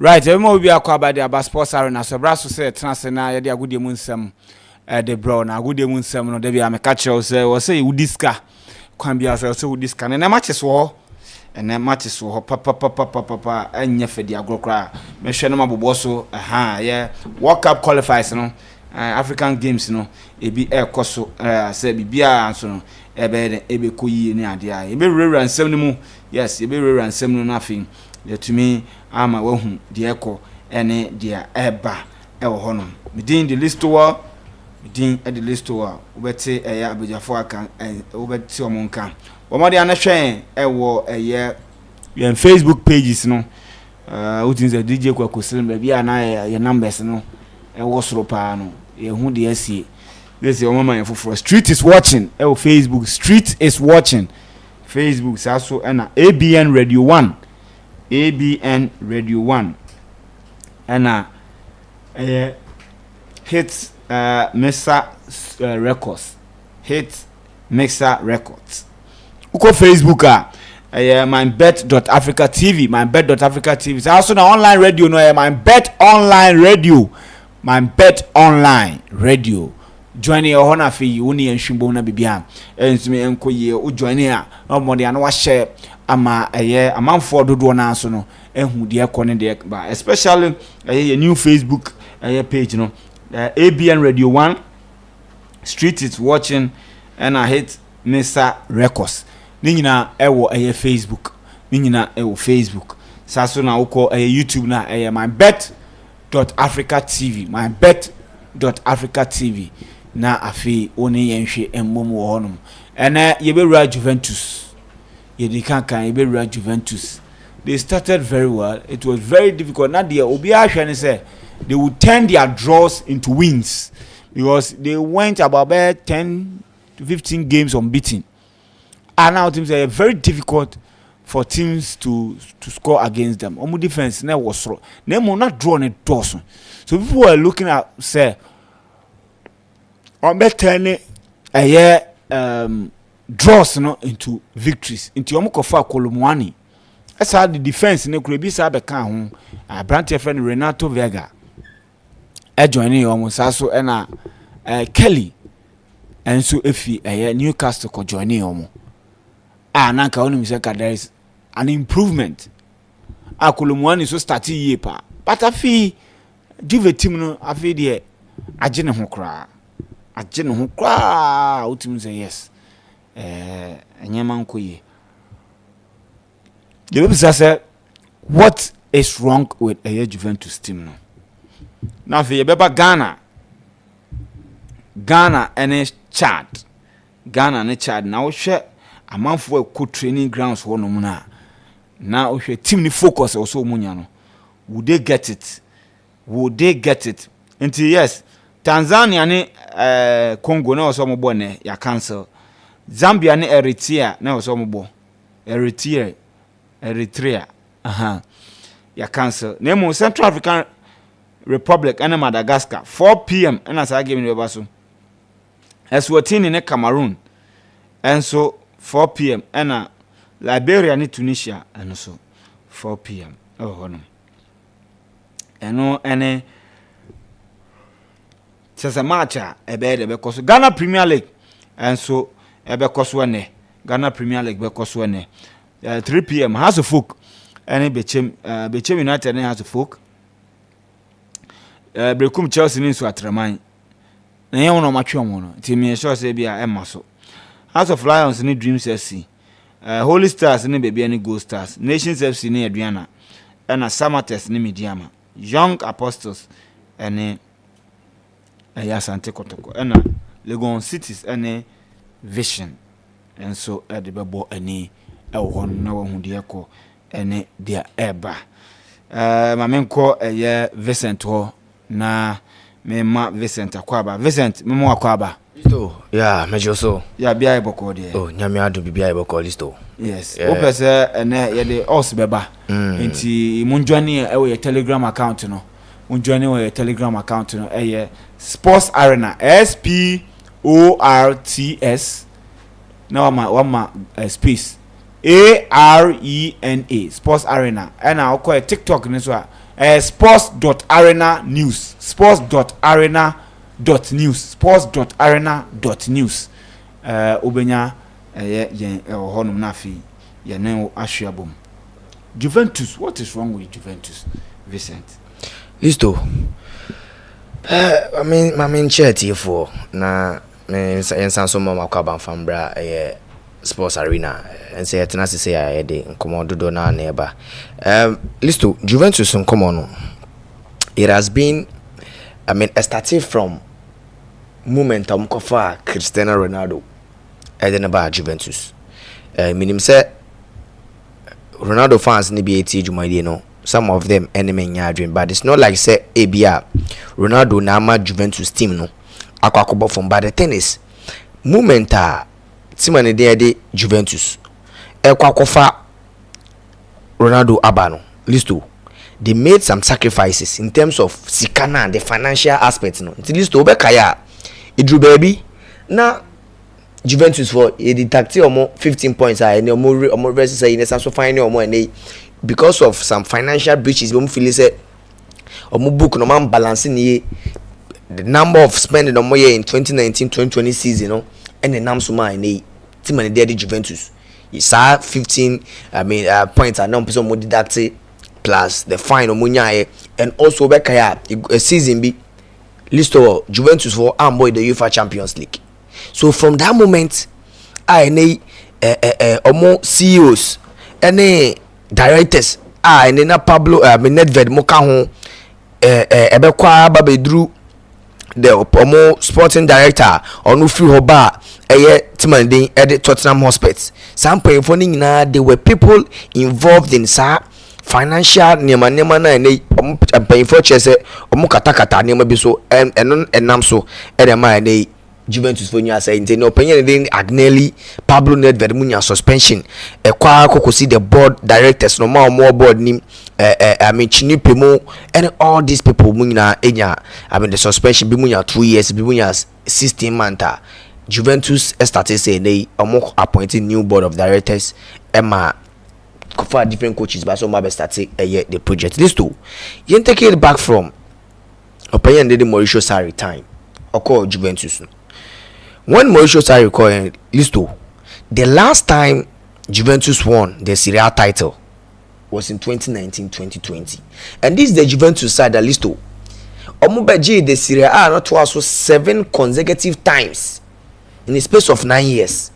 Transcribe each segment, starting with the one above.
Right, everyone will be about the sports arena. So, Brasso said, Transena, Yadia Good Munsam, the brown, a good Munsam, no, there be a catcher, or say, Udiska, Quambia, so Udiska, and a matches war, and then matches war, papa, and Yefedi Agrocra, Meshanama Boboso, yeah, World Cup qualifies, no, African games, no, it be air coso, say, Bia, and so, ebe Kuyi, near the eye, ebe rare and 70 yes, ebe rare and 70 nothing. To me, I'm a woman, the echo, and dear Eba, El Honum. Within the list to war, within the list to war, we say a year Bujafoaka and over Siomonka. Or more than a shame, a war a year. You have Facebook pages, no. What is the DJ Kwakusim, baby, and I, your numbers, no. A was ropano, a who the SC. This is your mama for Street is watching. Oh, Facebook, Street is watching. Facebook, also, and ABN Radio 1. ABN Radio 1 and hit Mixer Records, hit Mixer Records. Uko Facebook MYBET.AFRICA TV, MYBET.AFRICA TV. It's also an online radio, no, MYBET online radio, MYBET online radio. Joining your honor fee, uni and Shimbona Bibian, and me and Koye, who join here, no more than one share. Ama a man for do na so no ehun de ekone de ba especially a new Facebook page no ABN Radio 1 Street is watching and I hit Mr Records ni nyina ewo Facebook ni nyina ewo Facebook saso na uko YouTube na MYBET.AFRICA TV MYBET.AFRICA TV na afi oni yenhwe emmom wo honum ene yebewura Juventus Juventus. They started very well. It was very difficult. Not the Obiashani say they would turn their draws into wins because they went about 10 to 15 games unbeaten. And now teams are very difficult for teams to score against them. Omu defense never was strong. They will not draw a Dawson. So people were looking at say on turning a year draws into victories into yomukofa kolomwani esa the defense ne kuro bi sa be kan ho Brandt friend Renato Vega joining yomu saso na Kelly enso efi Newcastle ko joining yomu na ka onu mi ka there is an improvement kolomwani so start ye pa but afi Juve team no afi de agene ho kra utim say yes Nyaman Koye. The people say, what is wrong with a Juventus team now? Now, if you remember Ghana and Chad. Now, share a month for good training grounds for no muna. Now, if your team focus also munyano, would they get it? Until yes, Tanzania ne Congo na so mo bone ya cancel. Zambia ne Eritrea na so mo bo. Eritrea. Ya cancel. Nemo Central African Republic and Madagascar 4 p.m. and as I give you baso. Eswatini ne Cameroon. And so 4 p.m. and Liberia ne Tunisia and so 4 p.m. Oh no. And Sasa matcha ebe koso Ghana Premier League and so ebe koso ne Ghana Premier League be koso ne 3 p.m. House of Folk and Bechem United and House of Folk Brekum Chelsea ni so atraman na ye wono matwe mo team ye sure say bia emma so House of Lions ni Dreams FC Holy Stars ni Baby ni Gold Stars Nations FC ni Adriana and Samates ni Mediama Young Apostles and Asante Kotoko and Legon Cities and Vision and so at the bebo any one no one diako and their eba mamenko Vincent ho na mema Vincent akwaba Vincent memo akwaba listo yeah mejo so ya bia eboko de oh nyame adu bia eboko listo yes opese ene ye de os beba enti munjwani ewe Telegram account no unjoin your Telegram account no Sports Arena SPORTS now one space ARENA Sports Arena and I call TikTok ni so sports.arena news, sports.arena.news obenya yen honum na fi ye ne ahweabom. Juventus, what is wrong with Juventus, Vincent? Listo. I mean charity for na me so mama kwaba fambra sports arena and say atena say I dey nkomo dodo na eba. Listo, Juventus nkomo no. It has been, started from momentum kofa Cristiano Ronaldo and then about Juventus. Meaning say Ronaldo fans ni be eti no. Some of them enemy nyadwin, but it's not like say ABA Ronaldo na ma Juventus team no akwakobo from. But the thing is momenta team and de Juventus ekwakofa Ronaldo abano listo. They made some sacrifices in terms of sikana and the financial aspect no. Until listo obekaya idru baby na Juventus for a detective omo 15 points and omo versus say in so fine omo and because of some financial breaches we feel say omo book no man balancing the number of spending omo year in 2019-2020 season no and the nam so man team and the Juventus is 15 points and no person mo deduct plus the fine omo nya and also bekaya a season be list of Juventus for boy the UEFA Champions League. So from that moment I omo CEOs any directors and na Pablo Nedved moka ho ebekwa babedru the omo sporting director onu free ho ba timandin at Tottenham Hotspur. Some people they were people involved in financial nema na paying chese omo katakata nema bi so enam so edema na Juventus for you say in opinion then Agnelli Pablo Nedved munya suspension kwa kokosi the board directors no more board nim Chinipemo and all these people munya enya the suspension bi munya 2 years bi munya 16 months. Juventus started saying they appointing new board of directors Emma for different coaches but some have started the project list too. You take it back from opinion the Mauricio Sarri time or Juventus. When Mauricio Sarri called Listo, the last time Juventus won the Serie A title was in 2019-2020, and this is the Juventus side that Listo. Omubeji the Serie A not also 7 consecutive times in the space of 9 years.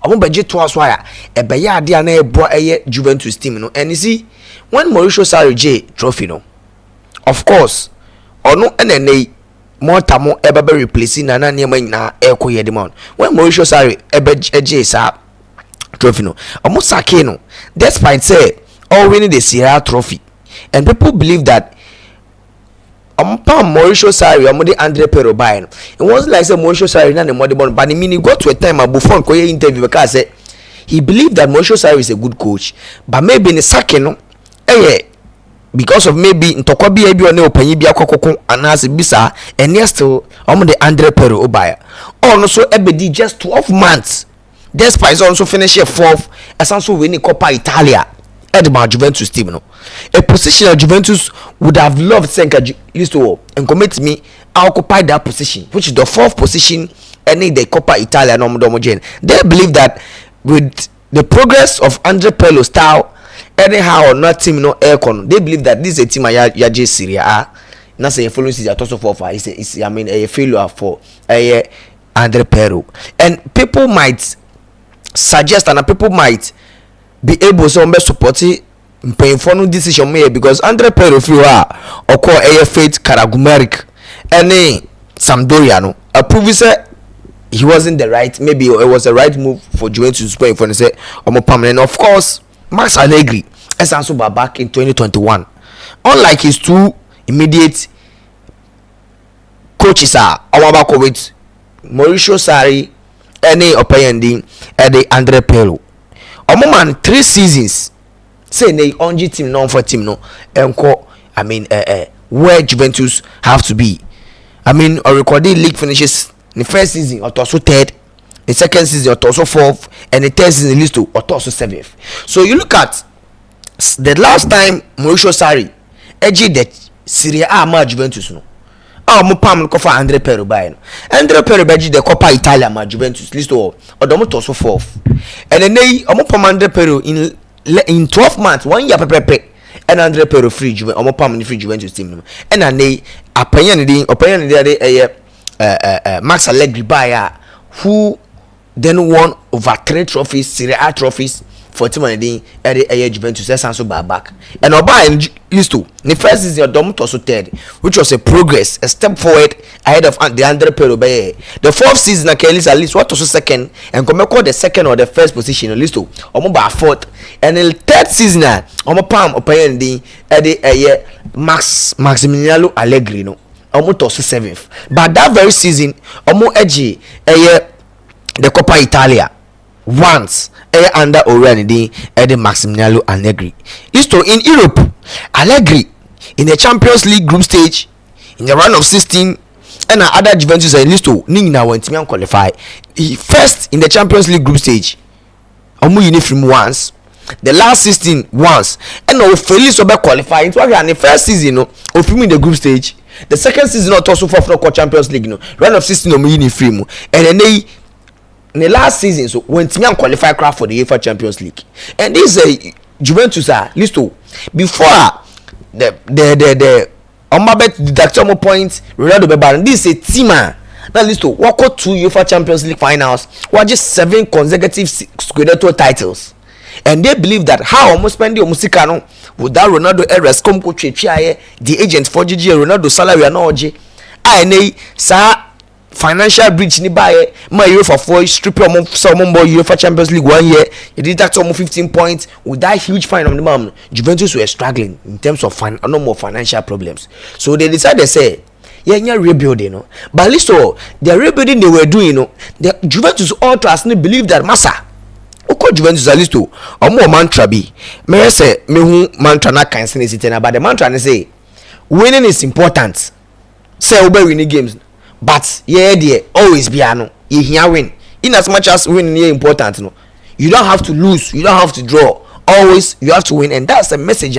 Omubeji twice why a beya dia na bro Juventus team no, and you see when Mauricio Sarri J trophy no, of course, or no NNA. More tamo ebe replacing na niema na eko ye demon when Mauricio Sarri ebe sa trophy no almost sake no despite say all winning the Serie A trophy, and people believe that Mauricio Sarri among the Andre Pero buy no, it wasn't like say Mauricio Sarri na the money born, but I mean he got to a time Buffon koye interview because say he believed that Mauricio Sarri is a good coach, but maybe in the sake no because of maybe ntokwa bia bi one opanyi bia kokoko anase bisa and yes still the Andre Pero obaya also ebedi just 12 months despite also finish 4th as also winning Coppa Italia at Juventus team no, a position of Juventus would have loved Senka Listo and commit me occupy that position, which is the 4th position and the Coppa Italia no homogen. They believe that with the progress of Andre Pirlo style anyhow or not team no aircon, they believe that this is a team ya Serie A na say following season also for is a failure for Andre Pirlo, and people might suggest and people might be able to support paying for no decision made because Andre Pirlo feel or call faith Karagumeric and Sampdoria no approve he wasn't the right, maybe it was the right move for Juventus to pay for say permanent. Of course Max Allegri as also back in 2021, unlike his 2 immediate coaches are Awabako with Mauricio Sarri any opinion and the Andre Pirlo man 3 seasons say they only team non for team no enko where Juventus have to be. Or recording league finishes the first season or also 3rd, the second season or also 4th, and the 3rd season list to or also 7th. So you look at the last time Mauricio Sarri edge the Serie A ma Juventus no mo pam no kofa Andre Pero buy no Andre Pero beji the Coppa Italia ma Juventus list odomo to so fourth and then omo pam Andre Pero in 12 months 1 year pepepe and Andre Pero free Juventus omo pam ni free Juventus team no and then apanyan dey Max Allegri buyer who then won over 3 trophies Serie A trophies for team and then Juventus so back and oba used to the first season Dom to third which was a progress a step forward ahead of the Andre Pero the 4th season at least what was second and come the second or the first position at least to omo 4th and the 3rd season omo pam open the Maximiliano Allegri no omo to 7th but that very season omo edge the Coppa Italia once under already the Maximiliano Allegri. Used to in Europe, Allegri in the Champions League group stage, in the round of 16, and other Juventus at least to Nina when Timian qualify. He first in the Champions League group stage, Omu uniform once, the last 16 once, and no Felix Obe qualify. It was the first season of in the group stage. The second season not also for Champions League, no round of 16 Omu uniform, and then they. In the last season, so when Timian qualify for the UEFA Champions League, and this Juventus are listo before the MYBET deduct more points. Ronaldo Bebar. This is a team that listo walk out 2 UEFA Champions League finals, or just 7 consecutive Scudetto titles, and they believe that how almost spending Musicano without Ronaldo Eres come coach the agent for GG Ronaldo salary and all G. I sa financial breach ni buy my UEFA for strip some more UEFA Champions League 1 year. You did that almost 15 points with that huge fine on the mom. Juventus were struggling in terms of no more financial problems. So they decided to say, yeah, rebuilding, no. But listen, the rebuilding they were doing, no. The Juventus ultras believe that massa. Oko Juventus at least to more mantra be. Me say me hu mantra na kan say sit na, but the mantra they say winning is important. Say we winning games. But yeah, there always be ano. You hear win. In as much as winning is important, no. You don't have to lose. You don't have to draw. Always you have to win, and that's the message.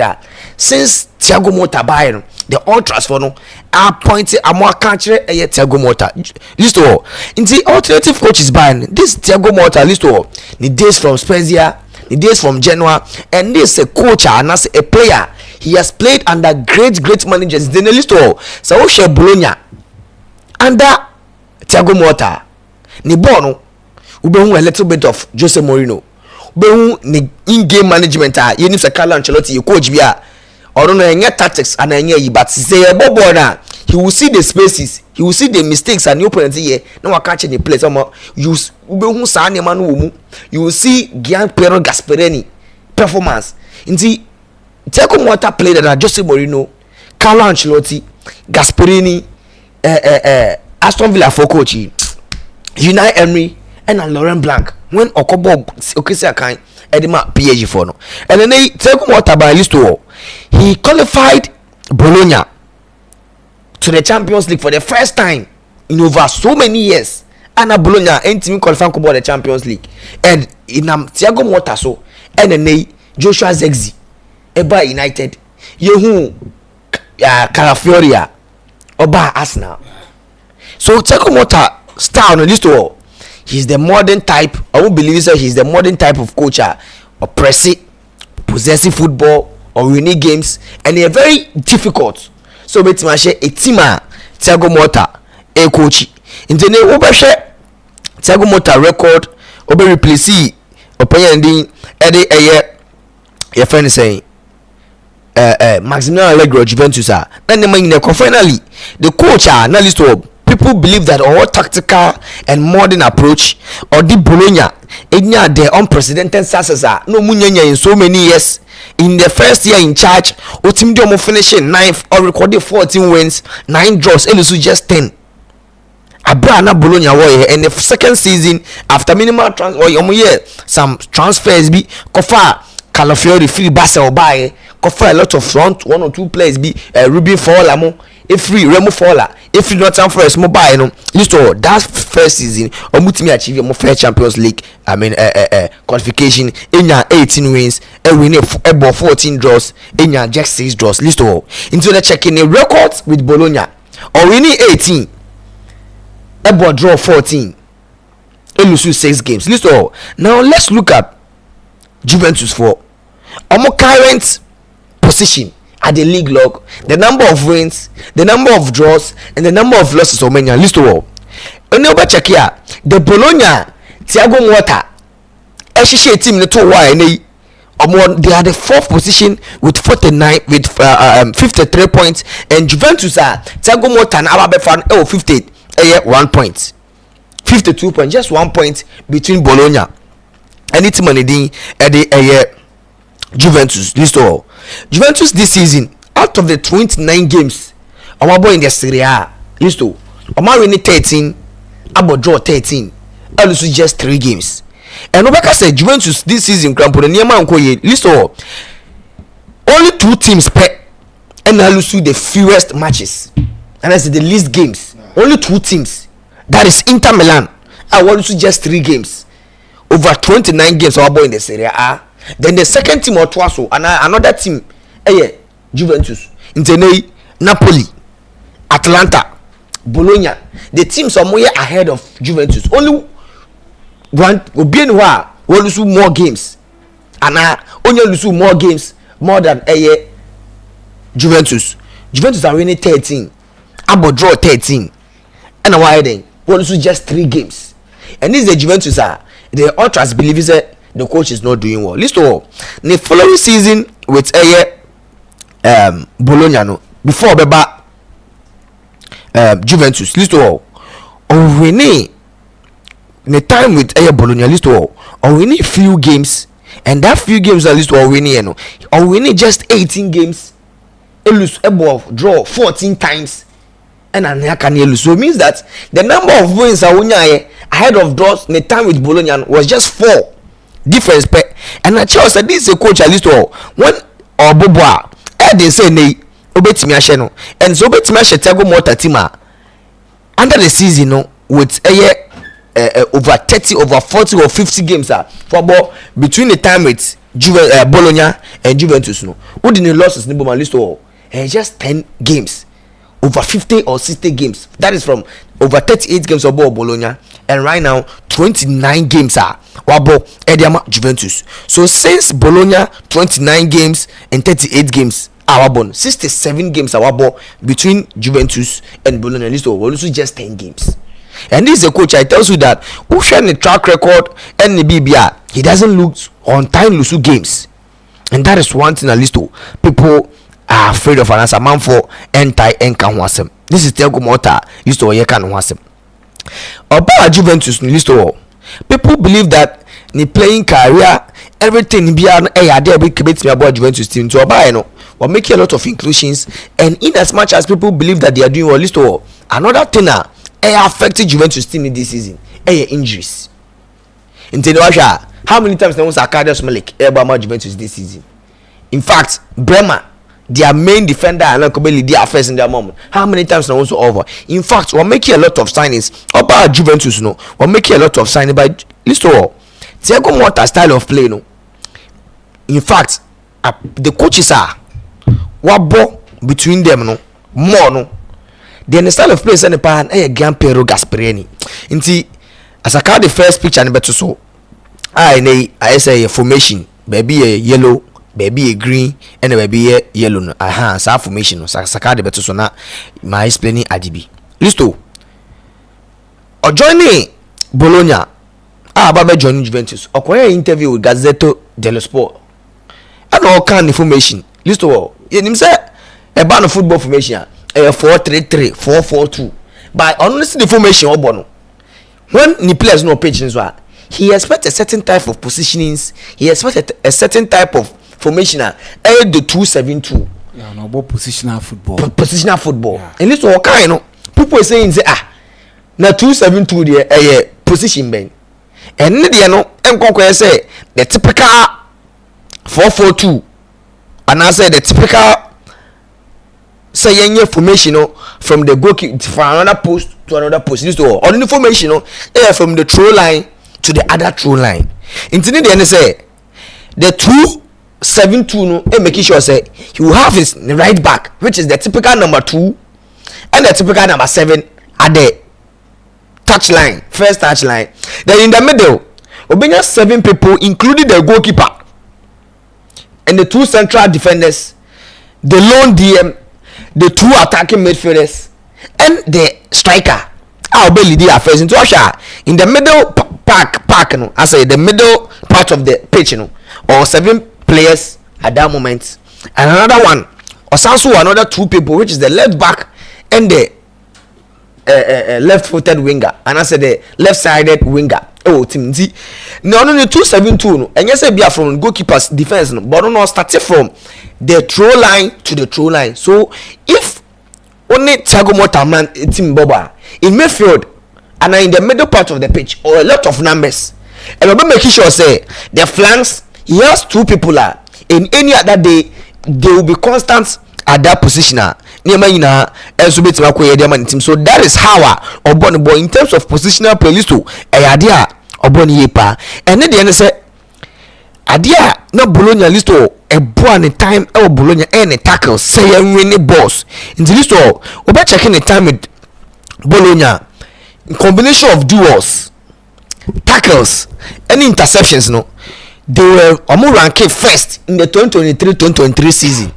Since Thiago Motta buy no, the ultras for no are pointing a more country Thiago Motta. List all. In the alternative coaches buying this Thiago Motta list all. The days from Spezia, the days from Genoa, and this a coach and as a player. He has played under great managers. Then the list all. So share Bologna under Thiago Motta. Ni bono ubehu a little bit of Jose Mourinho. Ubehu ni in-game management ye ni se Carlo Ancelotti ye coach bia. Or no any tactics and any but say bobo na he will see the spaces, he will see the mistakes and the opponent here. No one catch any place. You ubehu sa ne man wo mu. You will see Gianpiero Gasperini performance. Inti Thiago Motta played under Jose Mourinho, Carlo Ancelotti, Gasperini, Aston Villa for coach, Unai Emery and Laurent Blanc when Okobo Okese Akan Edema PSG for no. And then they take Motta by list to he qualified Bologna to the Champions League for the first time in over so many years. And Bologna ain't even qualifying for the Champions League. And in Thiago Motta so and then Joshua Zexi Eba United Yehu Calafioria Oba Arsenal. So Thiago Motta star on the list all. He's the modern type. I won't believe it. He's the modern type of coach, oppressive, possessive football or winning games, and they're very difficult. So bet my share a team Thiago Motta a coach. In the name of Thiago Motta record obe replace opinion din your friend is saying Maximiliano Allegri Juventus then the finally the coach na list of people believe that our tactical and modern approach or the Bologna their unprecedented success no munyanya in so many years. In the first year in charge, team do finishing 9th or recorded 14 wins, 9 draws, and just 10. Abrana Bologna were and the second season after minimal transfer or some transfers be Kofa Calafiori free Basel buy Kofa a lot of front 1 or 2 players be Ruby for Lamo Efri Remo Fowler, Efri Nottingham Forest mobile no list all that first season omutimi achieve mo fair Champions League qualification enya 18 wins win a 14 draws enya just 6 draws list all into the checking the records with Bologna or winning 18 a draw 14 lose 6 games list all. Now let's look at Juventus for our current position at the league log, the number of wins, the number of draws, and the number of losses of many list all. And now check here the Bologna Thiago Motta SHA team the 2 they are the 4th position with 49 with 53 points, and Juventus are Thiago Motta and Ababe fan 50 1 point 52 points, just 1 point between Bologna and it's money at the Juventus list all. Juventus this season out of the 29 games our boy in the Serie A list all our winning 13 about draw 13 also just 3 games. And Obaka said Juventus this season crampo the Niama Nkoye list all only 2 teams per and lose the fewest matches and that's the least games. Only 2 teams, that is Inter Milan. I want to just 3 games over 29 games our boy in the Serie A. Then the second team or Twaso and another team Juventus, Intene, Napoli, Atlanta, Bologna. The teams are more ahead of Juventus. Only one will be in where we lose more games and only lose more games more than Juventus. Juventus are winning 13 about draw 13 and why then we lose just 3 games. And this is the Juventus are the ultras believe is the coach is not doing well. List all the following season with Bologna no before Beba Juventus list all or winning the time with Bologna list all or winning few games, and that few games are list all winning no or winning just 18 games lose above draw 14 times and can lose. So it means that the number of wins are ahead of draws the time with Bologna was just 4 difference per. And I chose that this is a coach at least all when or Boboa they say nay obetimi ahye no, and so obetimi ahye Thiago Motta team under the season no with over 30 over 40 or 50 games for ball between the time with Bologna and Juventus no who didn't losses in the list all just 10 games over 50 or 60 games, that is from over 38 games of ball Bologna, and right now 29 games are wabo Ediama Juventus. So since Bologna 29 games and 38 games are wabo 67 games are wabo between Juventus and Bologna. List of also just 10 games. And this is a coach I tells you that who share the track record and the BBR he doesn't lose on time lose games, and that is one thing at least people are afraid of an answer man for anti-enka wasem. This is Thiago Motta used to yekan wasem. About Juventus list all. People believe that the playing career everything be there we create me about Juventus team to buy no or make a lot of inclusions, and in as much as people believe that they are doing well list all another thing affected Juventus team in this season injuries. In how many times was Arcadius Malik about Juventus this season? In fact, Bremer their main defender and Kobeli they are first in their moment. How many times now also over? In fact, we're making a lot of signings about Juventus. No, we're making a lot of signings by list all. Thiago Motta style of play. No, in fact, the coaches are wabo between them. No, more no. Then the style of play is the pan Gianpiero Gasperini. Inti as I call the first picture and better so. I say a formation, baby a yellow. Baby a green and a baby a yellow. Sa formation. Saka de better so na my explaining adibi. Listo. Or joining Bologna. Baba joining Juventus. Or quite interview with Gazzetto dello Sport. And all kind of information. Listo. You know say a band of football formation. 4-3-3, 4-4-2. But honestly, the formation obono. When the players no patience, he expects a certain type of positionings. He expects a certain type of formation. The 2-7-2. Yeah, no, about positional football. Positional football. Yeah. And this all kind of people saying say na 2-7-2 the position ben. And the no say the typical 4-4-2. And I say the typical say yenye formation from the goalkeeper from another post to another post. This all the information from the throw line to the other throw line. Intended the say the 2-7-2 no making sure say he will have his right back, which is the typical number 2 and the typical number 7 at the touch line, first touch line. Then in the middle, obenya 7 people, including the goalkeeper and the 2 central defenders, the lone DM, the 2 attacking midfielders, and the striker. I'll be leading affairs into Russia in the middle park. No, I say the middle part of the pitch, or 7 players at that moment, and another one, or also another 2 people, which is the left back and the left-footed winger, and I said the left-sided winger. Oh, team Z. No, 2-7-2. No, and yes, be from goalkeeper's defense. No, but no, starting from the throw line to the throw line. So if only Thiago Motta man team Boba in midfield and in the middle part of the pitch, or a lot of numbers, and we'll be making sure say the flanks. He has 2 people in any other day they will be constant at that position. So that is how Obon boy in terms of positional play list to idea Obon yepa. And then the end say idea no Bologna list to a born time or Bologna any tackles say winning balls in the list to over checking the time with Bologna combination of duels, tackles, and interceptions. No, they were ranking first in the 2023-2023 season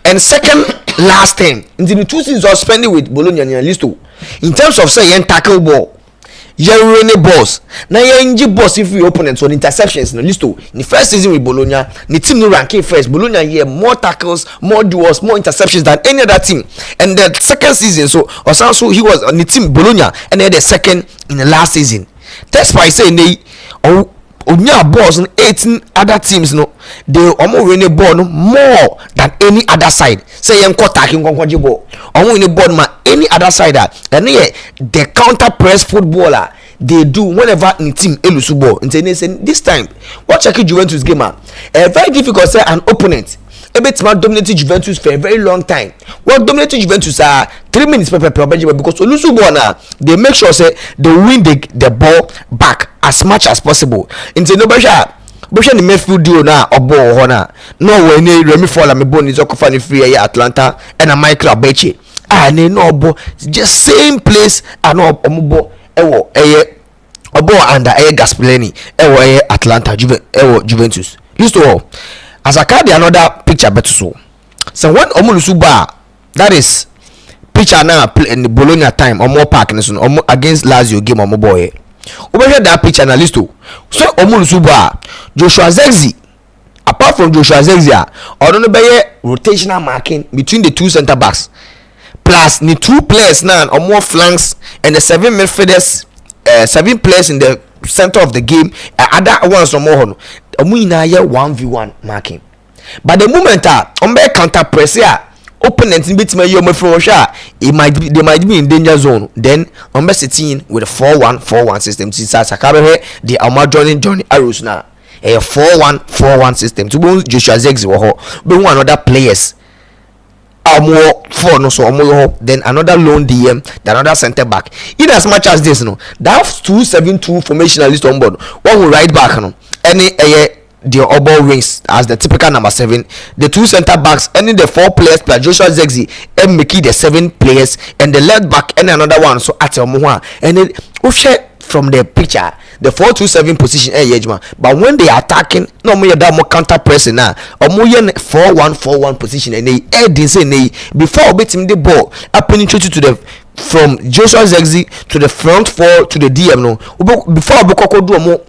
and second last time in the 2 seasons of spending with Bologna and Listo. In terms of say tackle ball, running balls, now you boss if your opponents on interceptions no Listo. In the first season with Bologna, the team no ranking first. Bologna here more tackles, more duels, more interceptions than any other team. And the second season, so also he was on the team Bologna and then the second in the last season. That's why I say they onya balls on 18 other teams no they almost win a ball no more than any other side. Say yen attacking konkoji ball almost win a ball ma any other side and the counter press footballer they do whenever the team elusu ball. And say this time what check Juventus game very difficult say an opponent Ebetima dominated Juventus for a very long time. What dominated Juventus 3 minutes per because Olusu ball now they make sure say they win the ball back as much as possible. Into no pressure. Bosha the midfield duo na obo hona. No way ni Remy Fowler me bone is okofani free Atlanta and a Michael Abeche. Ne no obo just same place and omubo ewo obo under Gaspellini ewo Atlanta Juventus. Used to all. As I carry another picture better so when Omulusu bar that is picture now in the Bologna time or more park against Lazio game or more boy over here that picture na list so Omulusu bar Joshua Zexi apart from Joshua Zexi or don't be rotational marking between the 2 center backs plus the 2 players now or more flanks and the 7 midfielders 7 players in the center of the game other ones or more na 1v1 marking but the moment counter press opponents in bit they might be in danger zone then sitting with a 4-1-4-1 system since the Johnny Arrows now a 4-1-4-1 system to Joshua Zexi but one other players more 4 no so then another lone DM then another center back in as much as this that 2-7-2 formation list on board one will right back any the oboe wings as the typical number 7 the 2 center backs any the 4 players plus Joshua Zexi and Mickey the 7 players and the left back and another one so at and then from the picture the 4-2-7 position but when they are attacking no more that more counter pressing now or more 4-1-4-1 position and they say before beating the ball happening to the from Joshua Zexi to the front 4 to the DM no before Bokoko do more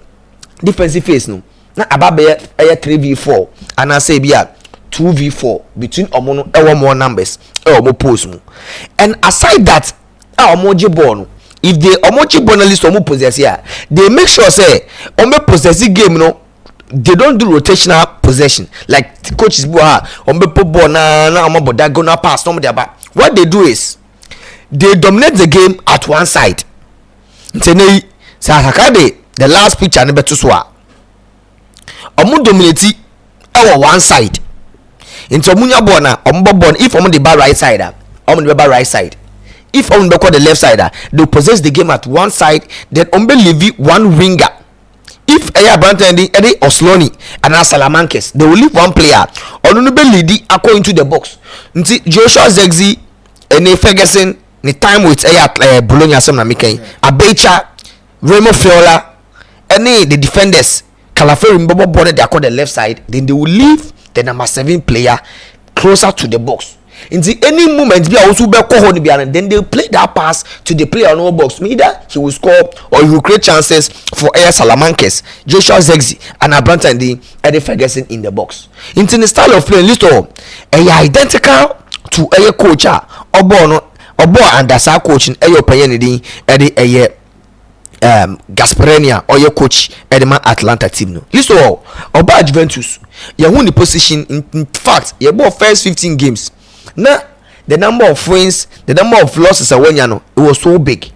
defensive phase no na ababe 3v4 and I say be 2v4 between omono more numbers more post mu and aside that omoje ball no if they omochi bonalist omo possess here they make sure say omo possess game no they don't do rotational possession like the coaches omo ball na omo diagonal pass no there but what they do is they dominate the game at one side ntene sakade the last picture ne beto so omo dominate our one side into omunya ball na omo ball if omo the bar right side on the right side. If on the left side, they possess the game at one side, then on leave one winger. If Aya Branton Eddie Osloni and Salamankes, they will leave one player. On the lead according to the box. Joshua Zegzi and Ferguson, the time with Aya Bologna Samna Mike, Abecha, Remo Fiola, any the defenders, Calaferi Mbobo Bonnet, they are called the left side, then they will leave the number 7 player closer to the box. In the any moment, be also be and then they play that pass to the player on our box. Either he will score or he will create chances for Air Salamankes, Joshua Zegzi, and Abranta and the Eddie Ferguson in the box. In the style of play, list all identical to a coach, Obo and that's our coach in Ayo Payanidi, Eddie Gasparenia or your coach Edema Atlanta team. No, list all Oba Juventus. You won the position. In fact, you bought first 15 games. Now, the number of wins, the number of losses, it was so big.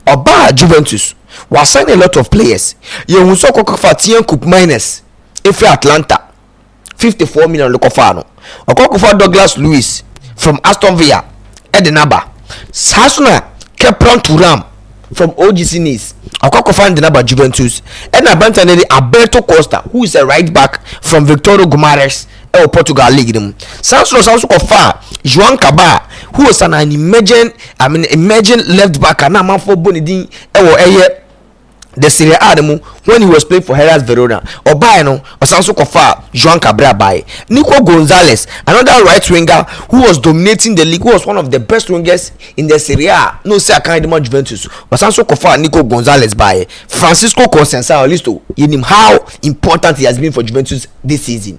Oba Juventus was signing a lot of players. You will so Fatian Cook minus if Atlanta 54 million Lokofano. Okokofa Douglas Lewis from Aston Villa, Edenaba. Sasuna Kepron Turam from OGC Nice. Okokofa Edenaba Juventus. And Abantanedi Alberto Costa, who is a right back from Victorio Guimarães. Portugal League them. Sounds also far. João Cabal, who was an emerging left back and a man for Bonidin the Serie A when he was playing for Hellas Verona. Or Bayano or Sanso Kofa, João Cabral by Nico Gonzalez, another right winger who was dominating the league, who was one of the best wingers in the Serie A. No say I can't Juventus. Or Sanso Kofa, Nico Gonzalez by Francisco Conceição. Listo, you know how important he has been for Juventus this season.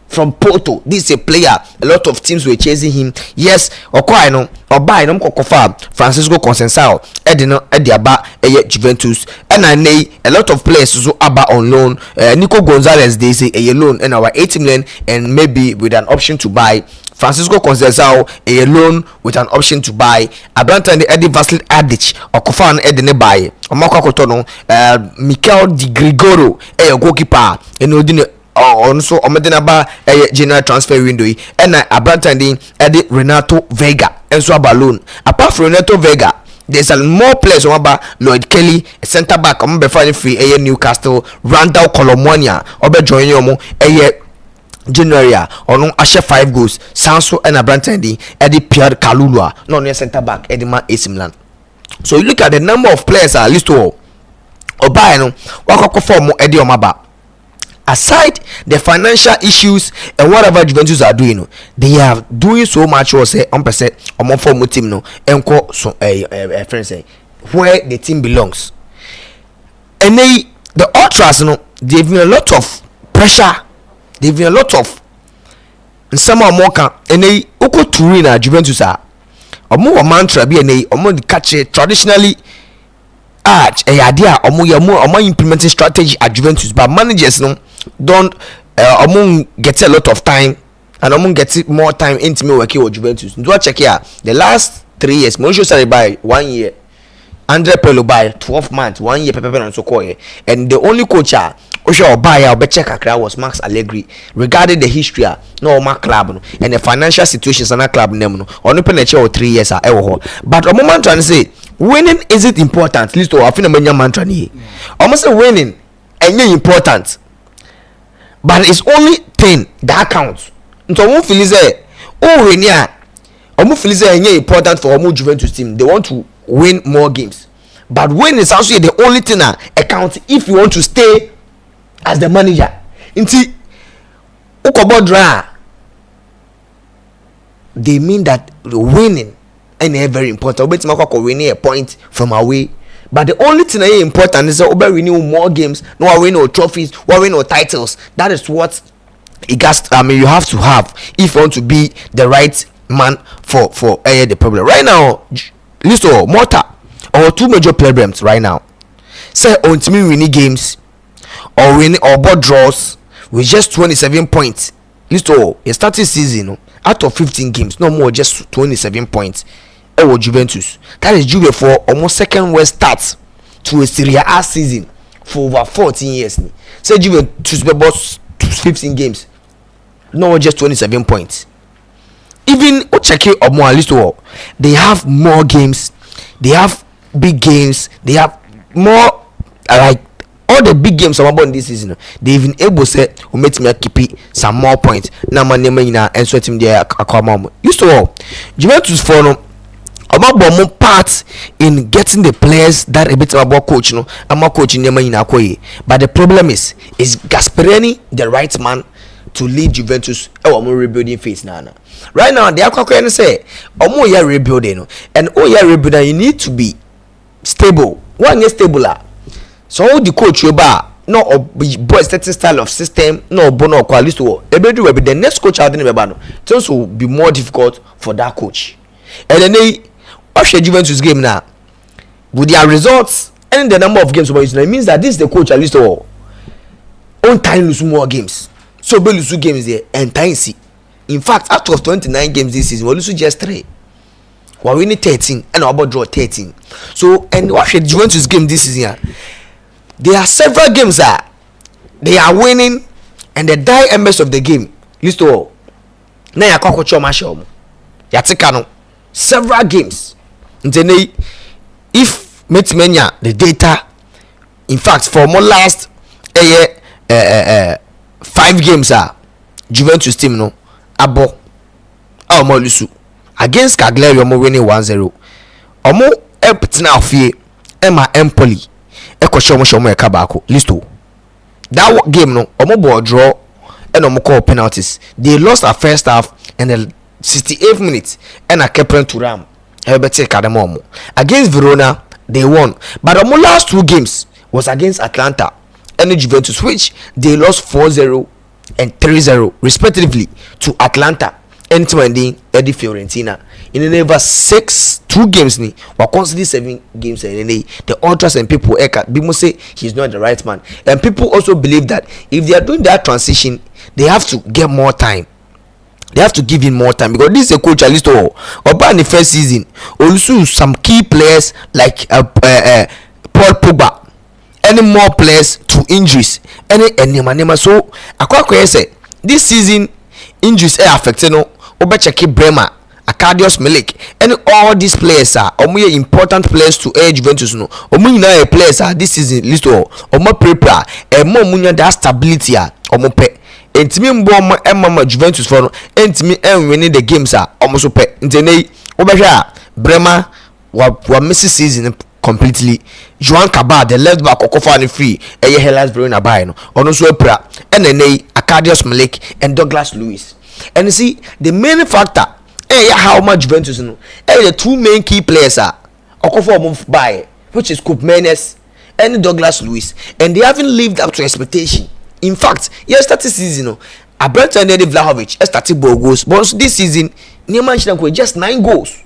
From Porto, this is a player. A lot of teams were chasing him. Yes, Okwano, Obai, no Kokofa, Francisco Conceição, Edino, Ediaba, Juventus, and I know a lot of players so Aba on loan. Nico Gonzalez, they say a loan, and our 80 million, and maybe with an option to buy. Francisco Conceição, a loan with an option to buy. Abranta and the Eddie Vasil Adic, Okofan Edine buy. Omaka Kotono, Mikel Di Grigoro, a goalkeeper, and Odine. Also Omedinaba general transfer window and Abrantandi Eddie Renato Vega and so balloon. Apart from Renato Vega, there's a more players about Lloyd Kelly, a centre back, I'm finding free a Newcastle, Randall Colomonia, Obe Joyomo, a January or no Asher 5 goals, Sanso and Abrantandi Eddie Pierre Kalulua, non centre back, Edima AC Milan. So you look at the number of players are listed all. Obayano, Wakako form Eddie Omaba. Aside the financial issues and whatever Juventus are doing, they are doing so much. Or say on percent or more for team no and call so friends say where the team belongs. And the ultras they've been a lot of pressure. They've been a lot of and some are more can and they oko touring at Juventus are or more mantra be and they or more catch it traditionally. A idea or more implementing strategy at Juventus, but managers don't get a lot of time and get more time into me working with Juventus. Do I check here the last 3 years? Most started by 1 year, Andre Pirlo by 12 months, 1 year, Pepe and so and the only coach Osha Obaya Obecheka was Max Allegri regarding the history no my club and the financial situations in that club name only penetrate or 3 years but a moment trying to say winning isn't important at least I feel a mantra here almost say winning and important but it's only thing that counts so one feel is oh when yeah almost feel is important for Omo Juventus team they want to win more games but win is also the only thing that counts if you want to stay as the manager. Inti Ukobodra they mean that winning and very important. Obeti Makoko winning a point from away. But the only thing that is important is that Obe renew more games, no win no trophies, no win no titles. That is what you have to have if you want to be the right man for the problem. Right now, listen, Morta or 2 major problems right now. Say on team winning games or winning or board draws with just 27 points. Listen, a starting season out of 15 games, no more just 27 points. Juventus. That is Juve for almost second worst start to a Serie A season for over 14 years. Say Juventus about 15 games, no just 27 points. Even check it or more at least they have more games, they have big games, they have more like all the big games about this season. They even able say we make me keep some more points. Now my name and sweat him there akwa used to all Juventus for no about more part in getting the players that a bit about coach no and more coaching them in Akoye. But the problem is Gasperini the right man to lead Juventus more rebuilding phase now. Right now, the Aquacoin say, more year rebuilding, and year rebuilding, you need to be stable. 1 year stable. So, the coach, you bar, no boy certain style of system, no bono quality to the next coach out in the Babano. Things will be more difficult for that coach. And then they watch Juventus game now with their results and the number of games. It means that this is the coach at least all on time lose more games. So, we lose 2 games there and time see. In fact, out of 29 games this season, we lose just 3. We're winning 13 and about draw 13. So, and watch the Juventus game this season. There are several games that they are winning and the die embers of the game. List to all. Now you can't control my show. You several games. If Metmania the data, in fact, for more last 5 games are Juventus team no abo omo lusu against Cagliari omo winning 1-0 omo eptina ofie ema Empoli ekosho omo ekabako listo that game no omo ball draw and omo call penalties. They lost at first half and the 68th minute and a Kepren Turam ebete kademo against Verona they won, but omo last 2 games was against Atlanta and Juventus, which they lost 4-0 and 3-0 respectively to Atlanta and to Eddie Fiorentina. In the never 2 games ni were constantly 7 games and the ultras and people say he's not the right man, and people also believe that if they are doing that transition they have to get more time. They have to give him more time because this is a coach at least in the first season also some key players like Paul Pogba. Any more players to injuries, any so I say this season injuries are affecting no Obecheki Bremer, Acadius Milik, and all these players are important players to Juventus no omunyina players are this season list omo prepare and more munya that stability omo pe entimi mbo mama Juventus for no entimi winning the games are almost pe ntene obehwa Bremer wa miss season completely. Joan Cabal, the left back, Okofa and free, Hellas Verona by no, on so pra, and then Acadius Milik and Douglas Lewis. And you see, the main factor, how much Juventus no, the 2 main key players are Okofa move by, which is Coupe Menes and Douglas Lewis, and they haven't lived up to expectation. In fact, yesterday season, no, Abranta and Eddie Vlahovic started goals, but this season, Neman just 9 goals,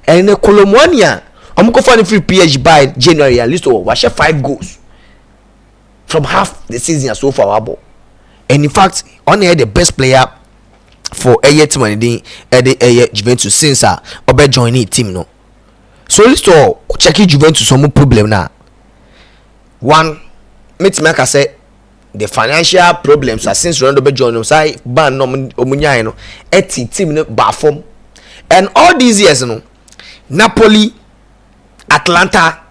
and the Colomonia. I'm going to find free PH by January at least over 5 goals from half the season so far. And in fact, only the best player for a year to Juventus since Obe joining team no. So let's check Juventus some problem now. One, make I say the financial problems are since Ronaldo joined us. Ban no omunya no eti team no bafom, and all these years no Napoli, Atlanta,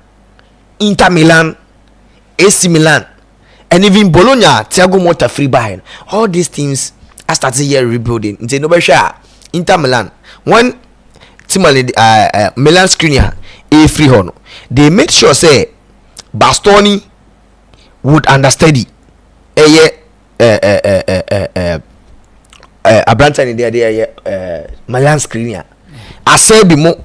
Inter Milan, AC Milan, and even Bologna, Thiago Motta free buy. All these teams are starting year rebuilding. Into no better Inter Milan. One team Milan Skriniar a free honor. They make sure say Bastoni would understudy. Abranta in there Milan Skriniar. I say be more.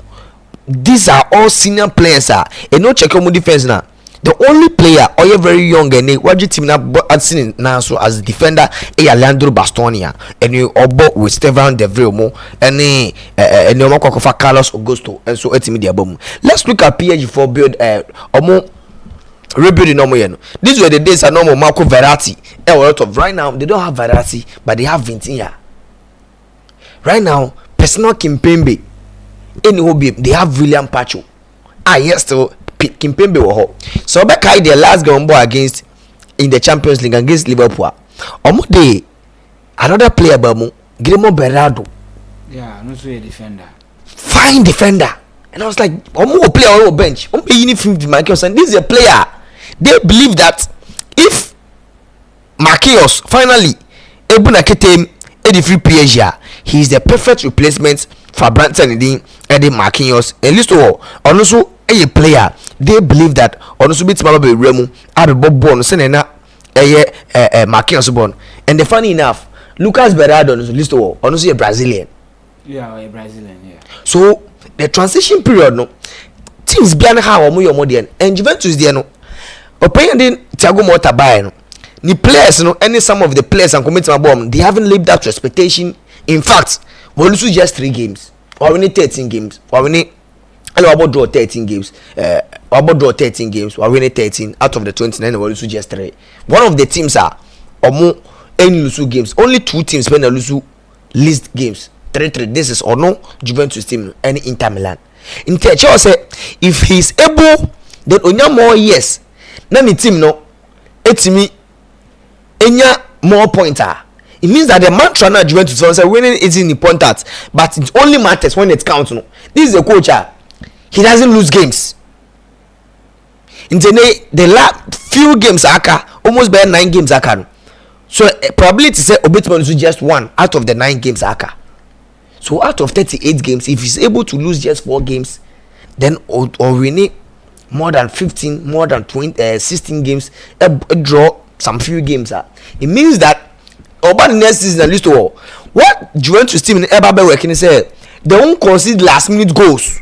These are all senior players and no check on defense now. The only player or very young and what you team now seen now so as defender Leandro Bastonia and you obo with Stevan De Vremo and no more Carlos Augusto and so media bomb. Let's look at PG for build rebuilding normal. These were the days are normal Marco Verratti and a lot of right now they don't have Verratti but they have Vintinha. Right now personal Kimpembe. They have William Pacho. Yes, still Kimpembe wo. So Bekai their last game ball against in the Champions League against Liverpool. Day another player Bamu Grimo Berardo Yeah, no so a defender. Fine defender. And I was like, Omo player on bench. Omo uniform Marquinhos, and this is a player. They believe that if Marquinhos finally able to get him a free PSG, he is the perfect replacement for Branson Eddie Marquinhos. At least all, and also a player. They believe that also bit small be Remu, Abe Bob Bon, Senena, Marquinhos born. And the funny enough, Lucas Berardo on list all, also a Brazilian. Yeah, a Brazilian. Yeah. So the transition period, no teams be how or and Juventus there no. Opinion Thiago Motta buy no. The players no, any some of the players and committing a bomb, they haven't lived up to expectation. In fact, we lose just 3 games, or we need 13 games, or we need. And we about draw 13 games. We winning 13 out of the 29. We lose just 3. One of the teams are more any lose games. Only 2 teams when they lose least games. 3-3. This is or no Juventus team and Inter Milan. Inter say if he's able, then onya more years. Na me team no. Etimi enya more pointer. It means that the mantra na Juventus say winning isn't important, but it only matters when it counts. No, this is a coach. He doesn't lose games. In the last few games aka almost by 9 games aka. So probability say Obetman lose just 1 out of the 9 games aka. So out of 38 games, if he's able to lose just 4 games, then or we need more than 15, more than 20, 16 games, a draw some few games. It means that over the next season at least all what Juventus team in ever working say they won't concede last minute goals.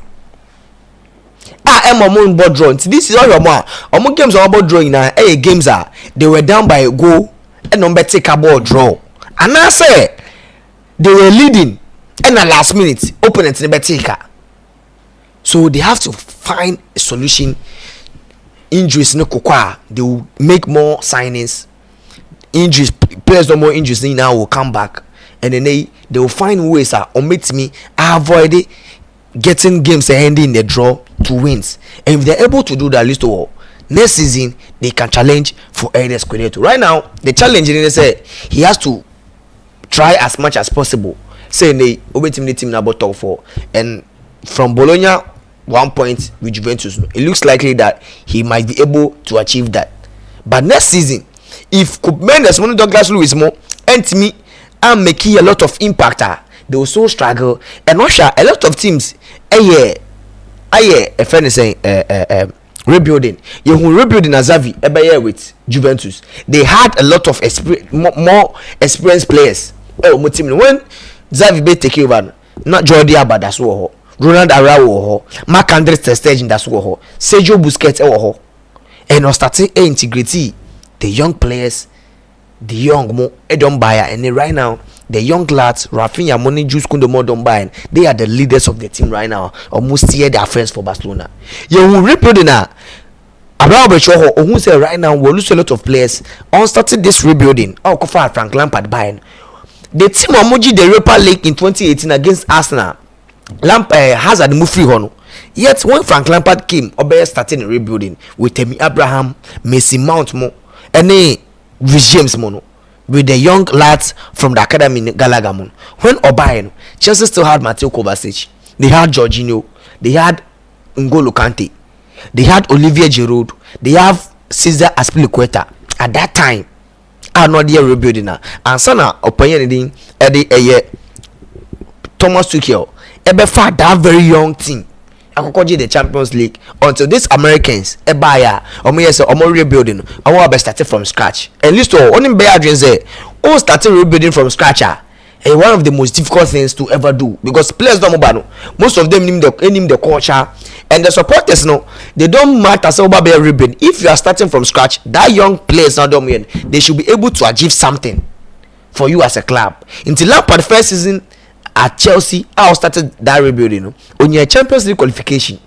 Mon board draw. This is all your man. Among games are about drawing now. Games are they were down by a goal and number take a ball draw. And I say they were leading and at last minute opponents never take. So they have to find a solution. Injuries no kokwa. They will make more signings. Injuries players no more injuries now will come back and then they will find ways or meet me avoid it. Getting games ending in the draw to wins, and if they're able to do that, least of all, next season they can challenge for any Scudetto. Right now, the challenge is say he has to try as much as possible. Say they obey the team number top 4, and from Bologna 1 point with Juventus, it looks likely that he might be able to achieve that. But next season, if Mendes, Douglas Luiz more, and me, I'm making a lot of impact. They will so struggle, and Russia a lot of teams a friend is saying rebuilding. You rebuilding a Xavi with Juventus. They had a lot of more experienced players. When Xavi be take over, not Jordi Alba that's what Ronald Araujo, Marc André ter Stegen that's what Sergio Busquets and we starting integrity the young players, the young mo don't buy and right now. The young lads, Rafinha, Money, Juice, Kundomo, don't buy. They are the leaders of the team right now. Almost here, their friends for Barcelona. You will rebuild now. Abraham Bechoho, who say right now, we'll lose a lot of players. On started this rebuilding. Oh, Kofa Frank Lampard buying. The team Omoji the Europa League in 2018 against Arsenal. Hazard moved free on. Yet when Frank Lampard came, Obe started rebuilding with Temi Abraham, Messi Mount Mo, and Rhys James Mono. With the young lads from the academy in Galagamon. When Obayen, Chelsea still had Mateo Kovacic, they had Jorginho, they had N'Golo Kante, they had Olivier Giroud, they have Cesar Azpilicueta. At that time, I'm not there rebuilding now. And Sana opinion Eddie Thomas Tuchel, far that very young team. The Champions League until these Americans rebuilding started from scratch and least only started rebuilding from scratch one of the most difficult things to ever do because players don't know most of them name the culture and the supporters they don't matter so rebuild. If you are starting from scratch, that young players now they should be able to achieve something for you as a club. Until Lampard first season at Chelsea, I started that rebuilding on your Champions League qualification.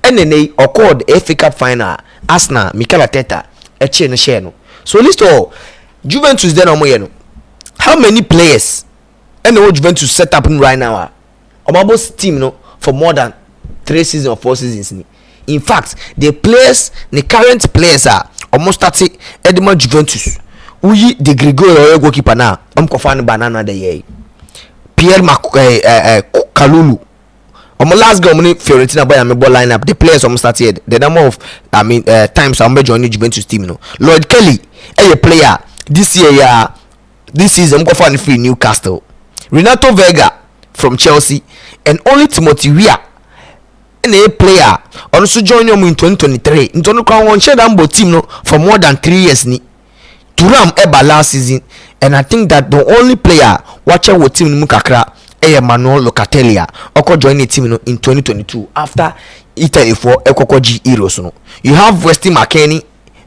And then they occurred the FA Cup final. Arsenal, Mikel Arteta, a so list all Juventus then how many players and the Juventus set up right now? Almost team for more than 3 seasons or 4 seasons. In fact, the current players are almost 30 Edmond Juventus. Uyi the Gregorio goalkeeper now. I'm confirming banana the year. Pierre Kalulu. My last game, Fiorentina by my ball lineup. The players almost started. The number of times I'm joining Juventus team. No, Lloyd Kelly, a player this year. Yeah, this season I'm going free Newcastle. Renato Vega from Chelsea, and only Timothy Weah, a player also joined them in 2023. In total, one share Ambo team no for more than 3 years. Ni Turam Eba last season, and I think that the only player watching with team Mukakra. Emmanuel Locatelli oko join the team in 2022 after Italy for Ekokoji Heroes. No, you have Weston McKennie,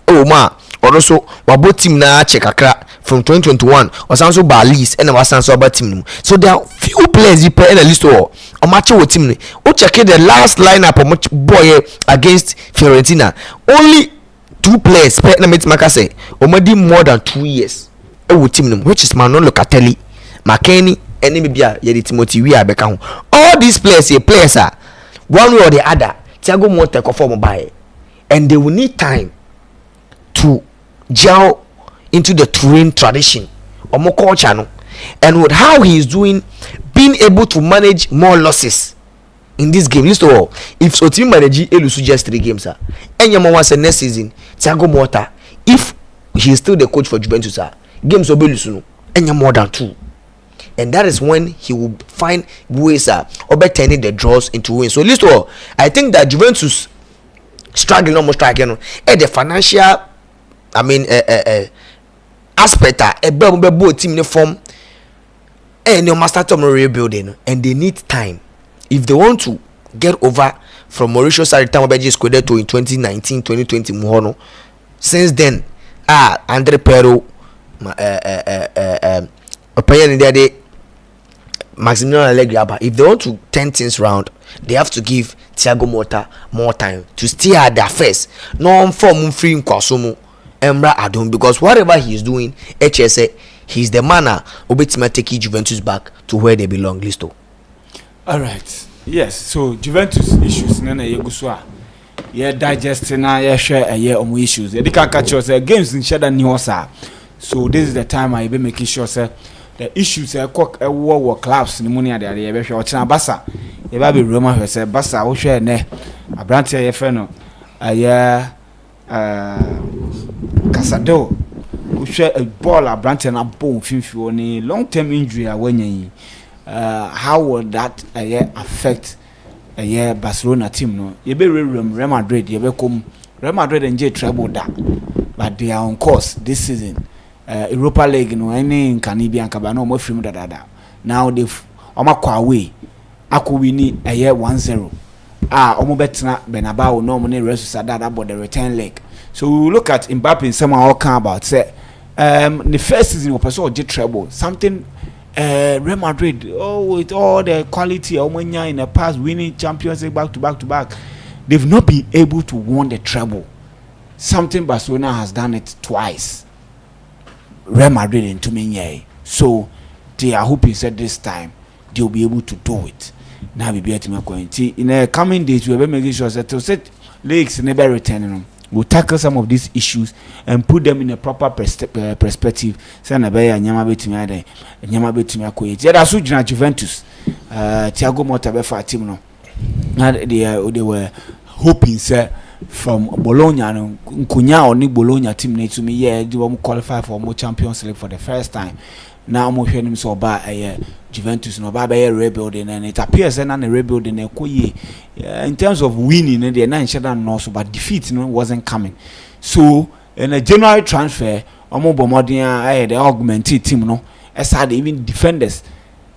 also wabo team na check akra from 2021 or also Balis and was also about team. So there are few players you pay in the list or match with team. O check the last lineup of boy against Fiorentina. Only 2 players pay na make say already more than 2 years. With team which is Manuel Locatelli, McKennie. Enemy bia ye Timothy Weah beka ho. All these players are one way or the other. Thiago Motta conform by, and they will need time to gel into the Turin tradition or more culture, no? And with how he is doing, being able to manage more losses in this game. Listen to all. If so team manage Elusu just 3 games, and Yamawa say next season Thiago Motta, if he is still the coach for Juventus, games will be Elusu no, more than 2. And that is when he will find ways overturning the draws into wins. So listen to all. I think that Juventus struggling, almost striking at the financial aspect a team in form and you must start rebuilding, and they need time if they want to get over from Mauricio Sarri time to in 2019-2020 Muhono. Since then Andre Pero opinion in their day Maximiliano Allegri. If they want to turn things round, they have to give Thiago Motta more time to steer at their face. No form free Kwasumu Emra Adon, because whatever he is doing, HSA, he's the manner Obetima take Juventus back to where they belong. Listo. All right. Yes. So Juventus issues nana yeguswa. Yeah, digesting na yeah share a year on issues. They can catch us games in Shada Niosa. So this is the time I be making sure say the issues war clubs in the money there they be sure china Basa e ba be Roma hwe say Basa wo hwe ne abrante ye fe no Casado wo hwe a ball abrante na ball finfi oni long term injury a wanya yi how will that affect Barcelona team no ye be Real Madrid ye be come Real Madrid enje treble that, but they are on course this season. Europa League no any Canadian kaba no mo film da now they've omakwa away akowini 1-0 omo betna Benabao no mo ne resusa that about the return leg. So we will look at Mbappe someone all come about say the first season we person get treble something Real Madrid with all the quality omanya in the past winning Champions League back to back they've not been able to win the treble. Something Barcelona has done it twice. Real Madrid into me, so they are hoping that this time they'll be able to do it. Now we be at my quality in the coming days. We will be making sure that to set leagues never returning. We'll tackle some of these issues and put them in a proper perspective. Say na be nyama betimi ade, nyama betimi akoyeti. Yeah, that's what Juventus. Thiago Motta be for team no. They were hoping say from Bologna no nkunya oni Bologna team na to me yeah they will qualify for more Champions League for the first time. Now mo hwe nim so ba Juventus no ba be rebuilding, and it appears na the rebuilding e koye in terms of winning they na nsheda no so, but defeat no wasn't coming. So in a January transfer omo bomoden the augmented team no as had even defenders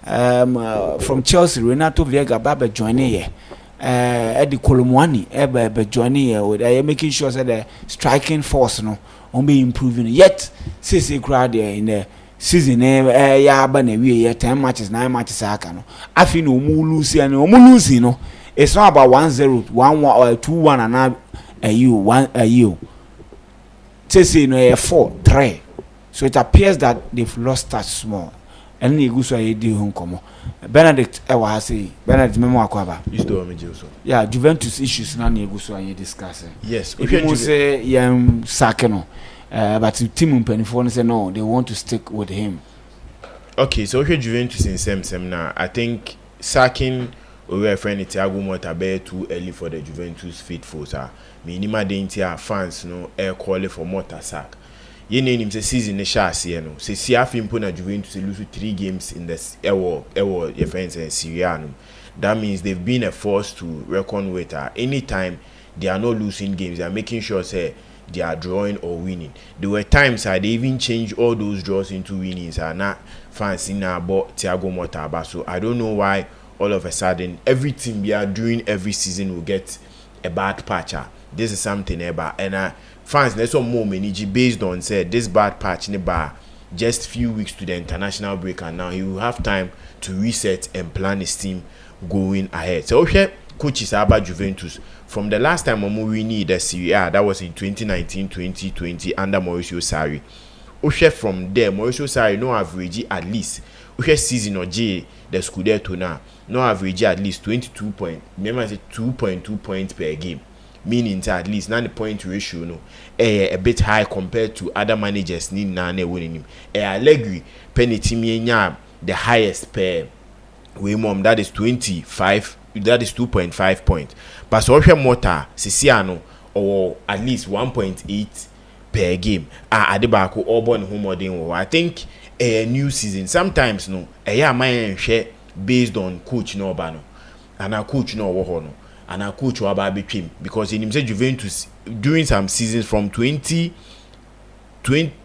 from Chelsea. Renato Vega ba joining here. Eddie Colomwani be joining here with making sure that the striking force no on be improving. Yet since crowd there in the season ya ba na we 10 matches 9 matches aka no afi no mu lose and mu lose no it's not about 1-0 1-1 or 2-1 and you say no 4-3. So it appears that they've lost touch small. And you go so I do home come. Benedict I say Benedict memo akwaba. You still me so. Yeah, Juventus issues na you go so I discussing. Yes. If you say sack no. But the team in Penifone say no, they want to stick with him. Okay, so okay, Juventus in same now. I think sacking our friend Thiago Motta be too early for the Juventus faithful, sir. Minima dainty fans no air calling for Motta sack. Ye name him say season the share no. Say see half him na Juventus lose 3 games in this ewo your friends in Serie A no. That means they've been a force to reckon with. Anytime they are not losing games, they are making sure say they are drawing or winning. There were times they even changed all those draws into winnings. Not fancy now about Thiago Motta. So I don't know why all of a sudden every team we are doing every season will get a bad patch. This is something about and fans let's more manage based on said this bad patch just few weeks to the international break, and now he will have time to reset and plan his team going ahead. So okay, coaches about Juventus from the last time we need the Serie A, that was in 2019-2020 under Mauricio Sarri. Okay, from there Mauricio Sarri no average at least okay season or J the Scudetto now no average at least 22 point. Remember say 2.2 points per game, meaning at least now the point ratio no a bit high compared to other managers need na winning him. Allegri penalty the highest per we mom that is 25, that is 2.5 points. But so Motta Sisiano or at least 1.8 per game. Adebako Auburn home. I think a new season sometimes no my share based on coach no bano and a coach no wohono and a coach waba between, because in himself Juventus during some seasons from 20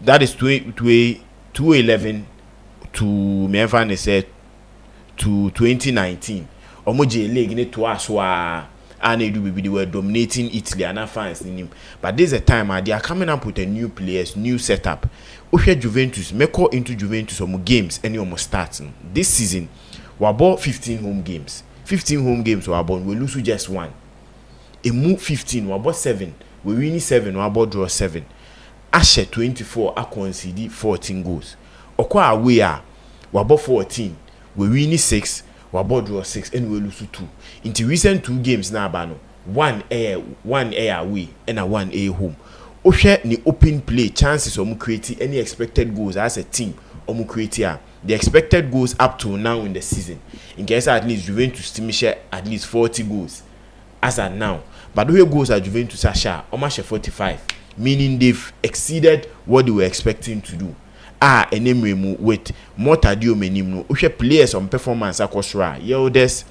that is 2011 to me said to 2019 omoje league ne to aswa and they were dominating Italy and fans in him. But this is a time they are coming up with a new players, new setup. Okay, Juventus meko into Juventus games any almost starting this season. We bought 15 home games. 15 home games we bought, we lose just one. A move 15, we bought 7. We win 7, we bought draw 7. Ashe 24, I concede 14 goals. Okwa away we bought 14. We win 6, we about draw 6 and we lose 2. In the recent 2 games now, bano 1 away and a 1 home. Oshe ni open play chances omu create any expected goals as a team omu create the expected goals up to now in the season. In case at least Juventus team share at least 40 goals as at now. But where goals at Juventus are share almost 45, meaning they've exceeded what they were expecting to do. Enemremu with Motta dio menim no uhwe players on performance akosra Yildiz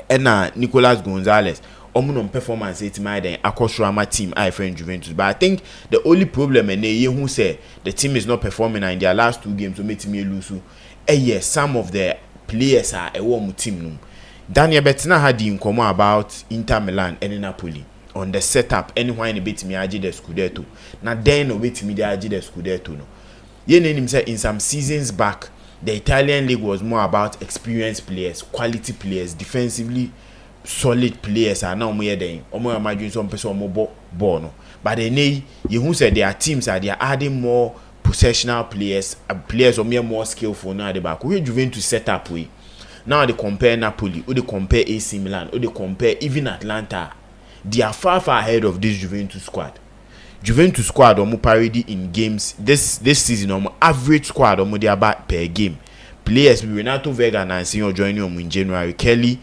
and Nicolas Gonzalez on performance etima den akosra ma team I friend Juventus. But I think the only problem and they who say the team is not performing in their last 2 games so make me lose yes some of the players are a warm team no. Daniel Betina had the inkomo about Inter Milan and Napoli on the setup anywhere in bit me agi the Scudetto na then no bit me the agi the Scudetto no. In some seasons back, the Italian league was more about experienced players, quality players, defensively solid players. Are now more than imagine some person more born. But then you said their teams they are adding more possessional players, players or more skillful now at the back. We Juventus set up we. Now they compare Napoli, or they compare AC Milan, or they compare even Atlanta. They are far ahead of this Juventus squad. Juventus squad omo parity in games this season omo average squad omo they about per game. Players be Renato Vega and Ansinio joining omo in January, Kelly,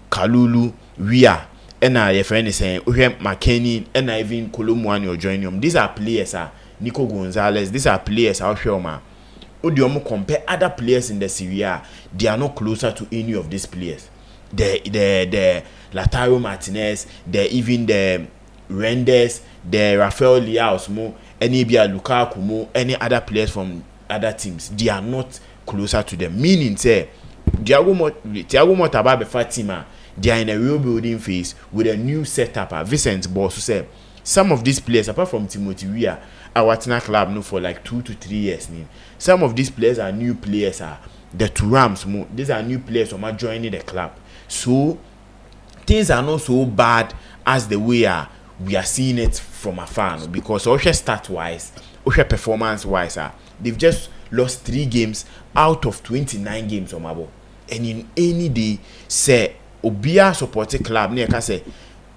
Kalulu, Ria, and your friend is saying McKennie and even Colomwani or joining them. These are players Nico Gonzalez, these are players out here man. Omo compare other players in the Serie A, they are not closer to any of these players. The Lautaro Martinez, even the Renders, the Rafael Leao's mo, any Bia Lukaku mo, any other players from other teams, they are not closer to them. Meaning, say, Thiago Motta be Fatima, they are in a rebuilding phase with a new setup. Vincent Boss said some of these players, apart from Timothy Weah, are watching club no for like 2 to 3 years. Some of these players are new players. The Turams mo, these are new players who are joining the club. So things are not so bad as the way we are seeing it from afar, because Osha stat wise, Osha performance wise, they've just lost 3 games out of 29 games on Mabo. And in any day, say Obia supported club near say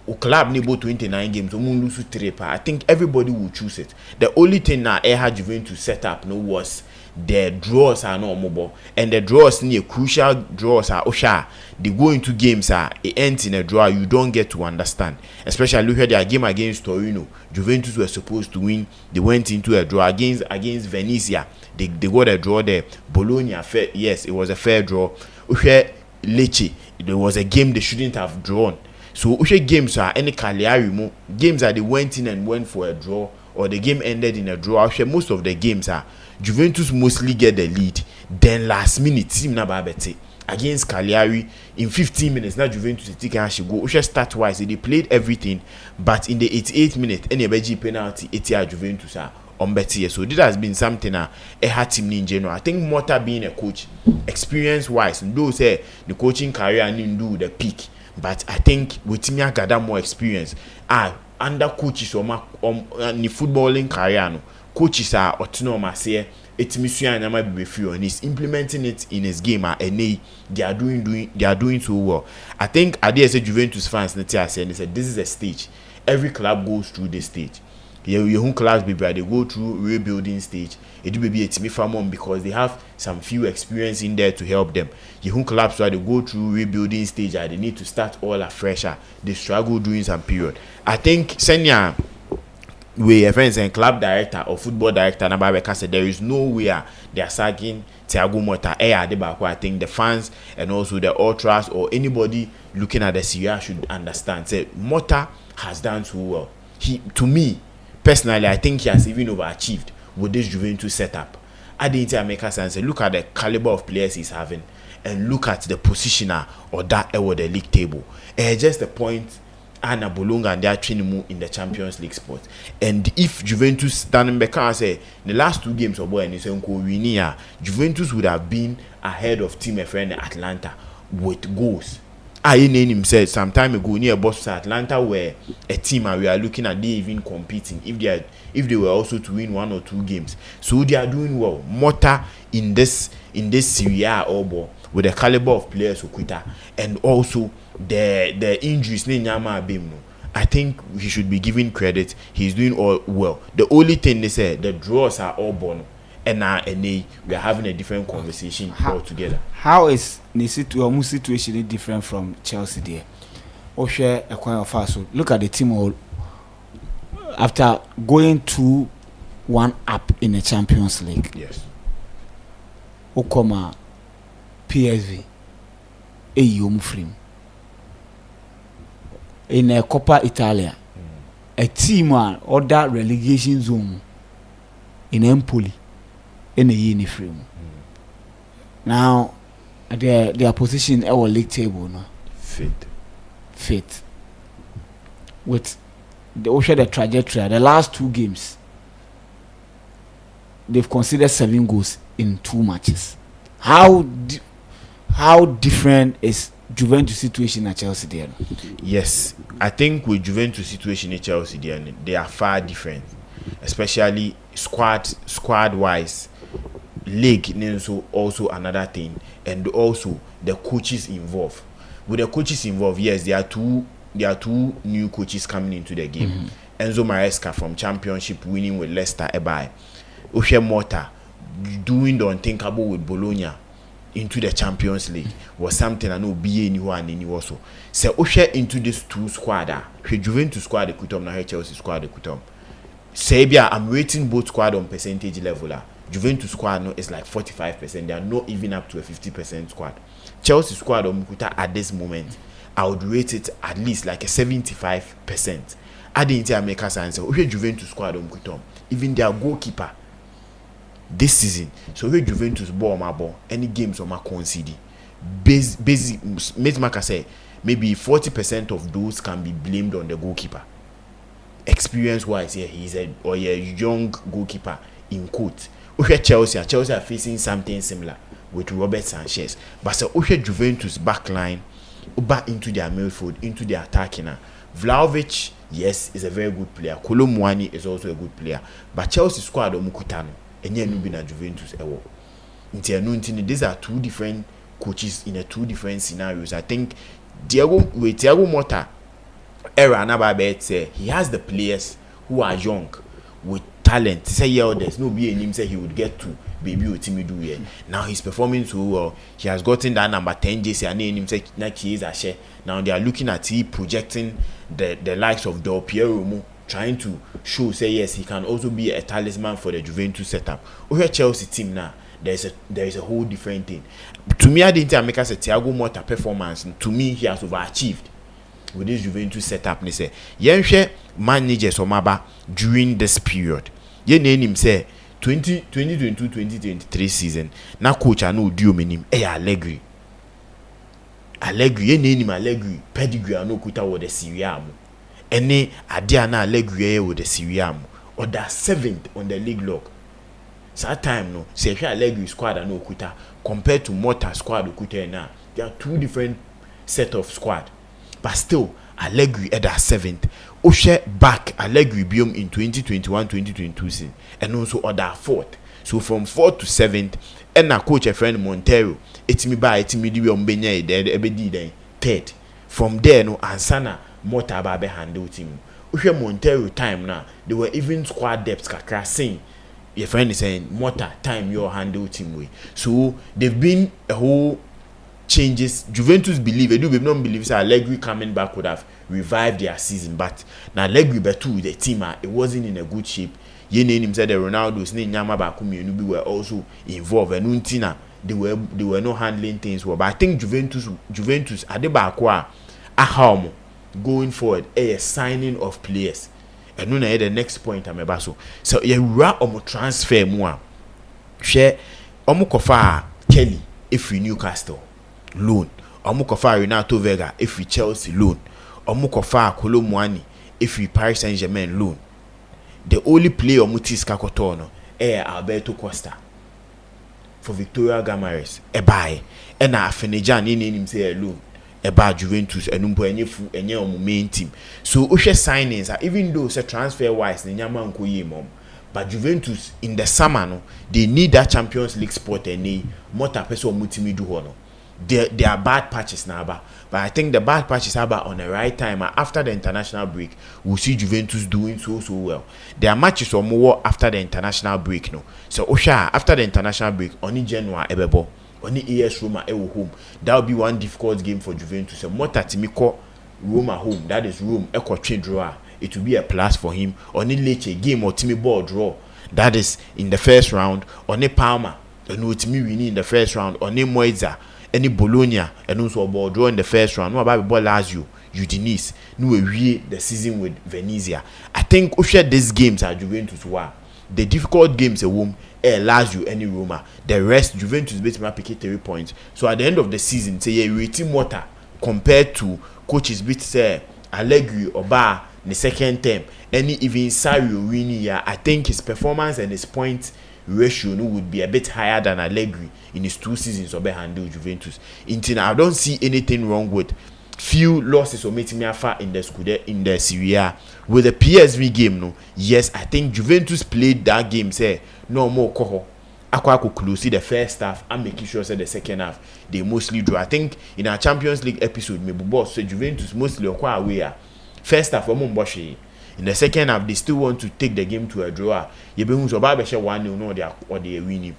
o club need 29 games, o mun lose 3 pa. I think everybody will choose it. The only thing now Juventus set up no was the draws are not mobile, and the draws near crucial draws are osha. They go into games it ends in a draw. You don't get to understand, especially look at their game against Torino. Juventus were supposed to win. They went into a draw against Venezia. They got a draw there. Bologna, yes, it was a fair draw. Ushe Lecce, there was a game they shouldn't have drawn. So Ushe games are any Cagliari games that they went in and went for a draw, or the game ended in a draw. Ushe most of the games are Juventus mostly get the lead. Then last minute team na babete against Cagliari in 15 minutes. Now Juventus can go. Ushe start wise. They played everything, but in the 88th minute, any BG penalty, Juventus are on Betty. So this has been something a hard team in general. I think Mota being a coach, experience wise, those say the coaching career didn't do the peak, but I think with Timia gather more experience. Under coaches or the footballing career, no coaches are autonomous here. It's Monsieur and be free, and he's implementing it in his game. And they are doing so well. I think I dare say Juventus fans they said this is a stage. Every club goes through this stage. Your home class they go through rebuilding stage. It will be a team farm because they have some few experience in there to help them. Your home clubs they go through rebuilding stage and they need to start all afresh. They struggle during some period. I think Senya we friends and club director or football director Nababeka said there is no way they are sagging Thiago Motta. I think the fans and also the ultras or anybody looking at the Syria should understand. Say Motta has done so well. To me personally, I think he has even overachieved with this Juventus setup. I didn't make sense. Look at the caliber of players he's having, and look at the positioner or that or the league table. Just the point. Anna Bologna and they are training in the Champions League spot. And if Juventus standing back and say the last two games of boy and Juventus would have been ahead of team friend Atlanta with goals. I named him said some time ago near Boston Atlanta were a team and we are looking at they even competing if they were also to win one or two games. So they are doing well. Mota in this Serie A or with the caliber of players Okuta and also the injuries I think he should be given credit. He's doing all well. The only thing they say the draws are all born and we are having a different conversation altogether. How is the situation different from Chelsea there? Or share a coin of us. Look at the team all after going 2-1 up in the Champions League. Yes. Okoma PSV Eyomfrim in a Coppa Italia, a team on other relegation zone in Empoli in a uniform. Now their position in our league table now fit with the trajectory. The last two games they've considered 7 goals in 2 matches. How different is Juventus situation at Chelsea there? Yes, I think with Juventus situation at Chelsea there, they are far different, especially squad wise. League also another thing, and also the coaches involved. With the coaches involved, yes, there are two new coaches coming into the game. Enzo Maresca from Championship winning with Leicester Ebai. Ushe Mota doing the unthinkable with Bologna into the Champions League was something I know be anyone and any also. So Ushe into this two squad, Juventus squad ekutom na Chelsea squad ekutom. Sabia, I'm rating both squad on percentage level. Juventus squad no is like 45%. They are not even up to a 50% squad. Chelsea squad on Mukuta at this moment, I would rate it at least like a 75%. I didn't make us answer. Juventus squad on Mukuta, even their goalkeeper this season. So we Juventus ball any games on my concede. Basic make say maybe 40% of those can be blamed on the goalkeeper. Experience wise, he's a young goalkeeper in quote. Chelsea are facing something similar with Robert Sanchez. But so Juventus backline back into their midfield, into their attacking. Vlahovic, yes, is a very good player. Kolo Muani is also a good player. But Chelsea squad Mukutano and Yenubina Juventus ewo. These are two different coaches in a two different scenarios. I think Thiago Motta era Nababet say he has the players who are young with talent. Say there's no be a name say he would get to baby otimi do here. Now he's performing so well. He has gotten that number 10 JC and name say na keys a share. Now they are looking at he projecting the likes of Del Piero, trying to show say yes he can also be a talisman for the Juventus setup. Over Chelsea team now, there is a whole different thing. To me, I didn't make us a Thiago Motta performance. To me, he has overachieved with this Juventus setup. They say yenhwe managers omaba during this period. Ye name him say 2022-2023 season. Na coach anu odi omenim Allegri. Ye name him Allegri pedigree anu kuta wo the Serie A mo. Ene adia na Allegri wo the Serie A mo. Or that 7th on the league log. So that time no, say Allegri squad anu kuta compared to Motta squad kuta na. They are two different set of squad. But still, Allegri at that 7th. Oshe back Allegri biome in 2021-2022 season. And also other 4th. So from 4th to 7th, and a coach a friend Montero. It's me by it's me diwe umbenya ebedi then 3rd. From there no Ansana Motta babe handle team. Oshe Montero time now. They were even squad depth kakra saying. Your friend is saying Motta time your handle team way. So they've been a whole changes. Juventus believe, they do not believe that Allegri coming back would have revived their season, but now Allegri betu the team it wasn't in a good shape. Ye name him said the Ronaldo's name Nyama Bakumi and were also involved, and Untina they were not handling things well. But I think Juventus Adebakwa aham going forward a signing of players. And no the next point I'm about so you ra omo transfer more share omo kofa Kelly if we Newcastle loan omukofa Renato Vega if we Chelsea loan omukofa Kolomwani if we Paris Saint-Germain loan. The only player omutis kakotono Alberto Costa for Victoria Gamares buy na Afenejan ni him say loan about Juventus enumpo enye omu main team. So ohwe signings even though say transfer wise nyama nkoye mom, but Juventus in the summer no they need that Champions League spot and Motta person omutimi do ho no. There are bad patches now, but I think the bad patches are on the right time. After the international break, we'll see Juventus doing so well. There are matches or more after the international break, no. So Osha after the international break, only January ebebo, only AS Roma ewo home. That will be one difficult game for Juventus. So Motta timiko Roma home. That is Rome echo train draw. It will be a plus for him. Only Lecce game or Timmy ball draw. That is in the first round. Only Palma, no Timmy winning in the first round. Only Moiza. Any Bologna and also a ball draw in the first round. No about ball Lazio, Udinese. No we the season with Venezia. I think we share these games at Juventus were the difficult games at home. Lazio any Roma. The rest Juventus basically pick 3 points. So at the end of the season, say you rating Motta compared to coaches beat say Allegri or Bar the second term. Any even Sarri winning here. I think his performance and his points ratio would be a bit higher than Allegri in his 2 seasons of handle Juventus. I don't see anything wrong with few losses or making me far in the Serie A. With the PSV game, no, yes, I think Juventus played that game. Say no more coho. Aqua close the first half and making sure say the second half they mostly draw. I think in our Champions League episode, maybe boss say Juventus mostly aqua away. First half in the second half, they still want to take the game to a draw. You be who's about 1-0 or they are winning.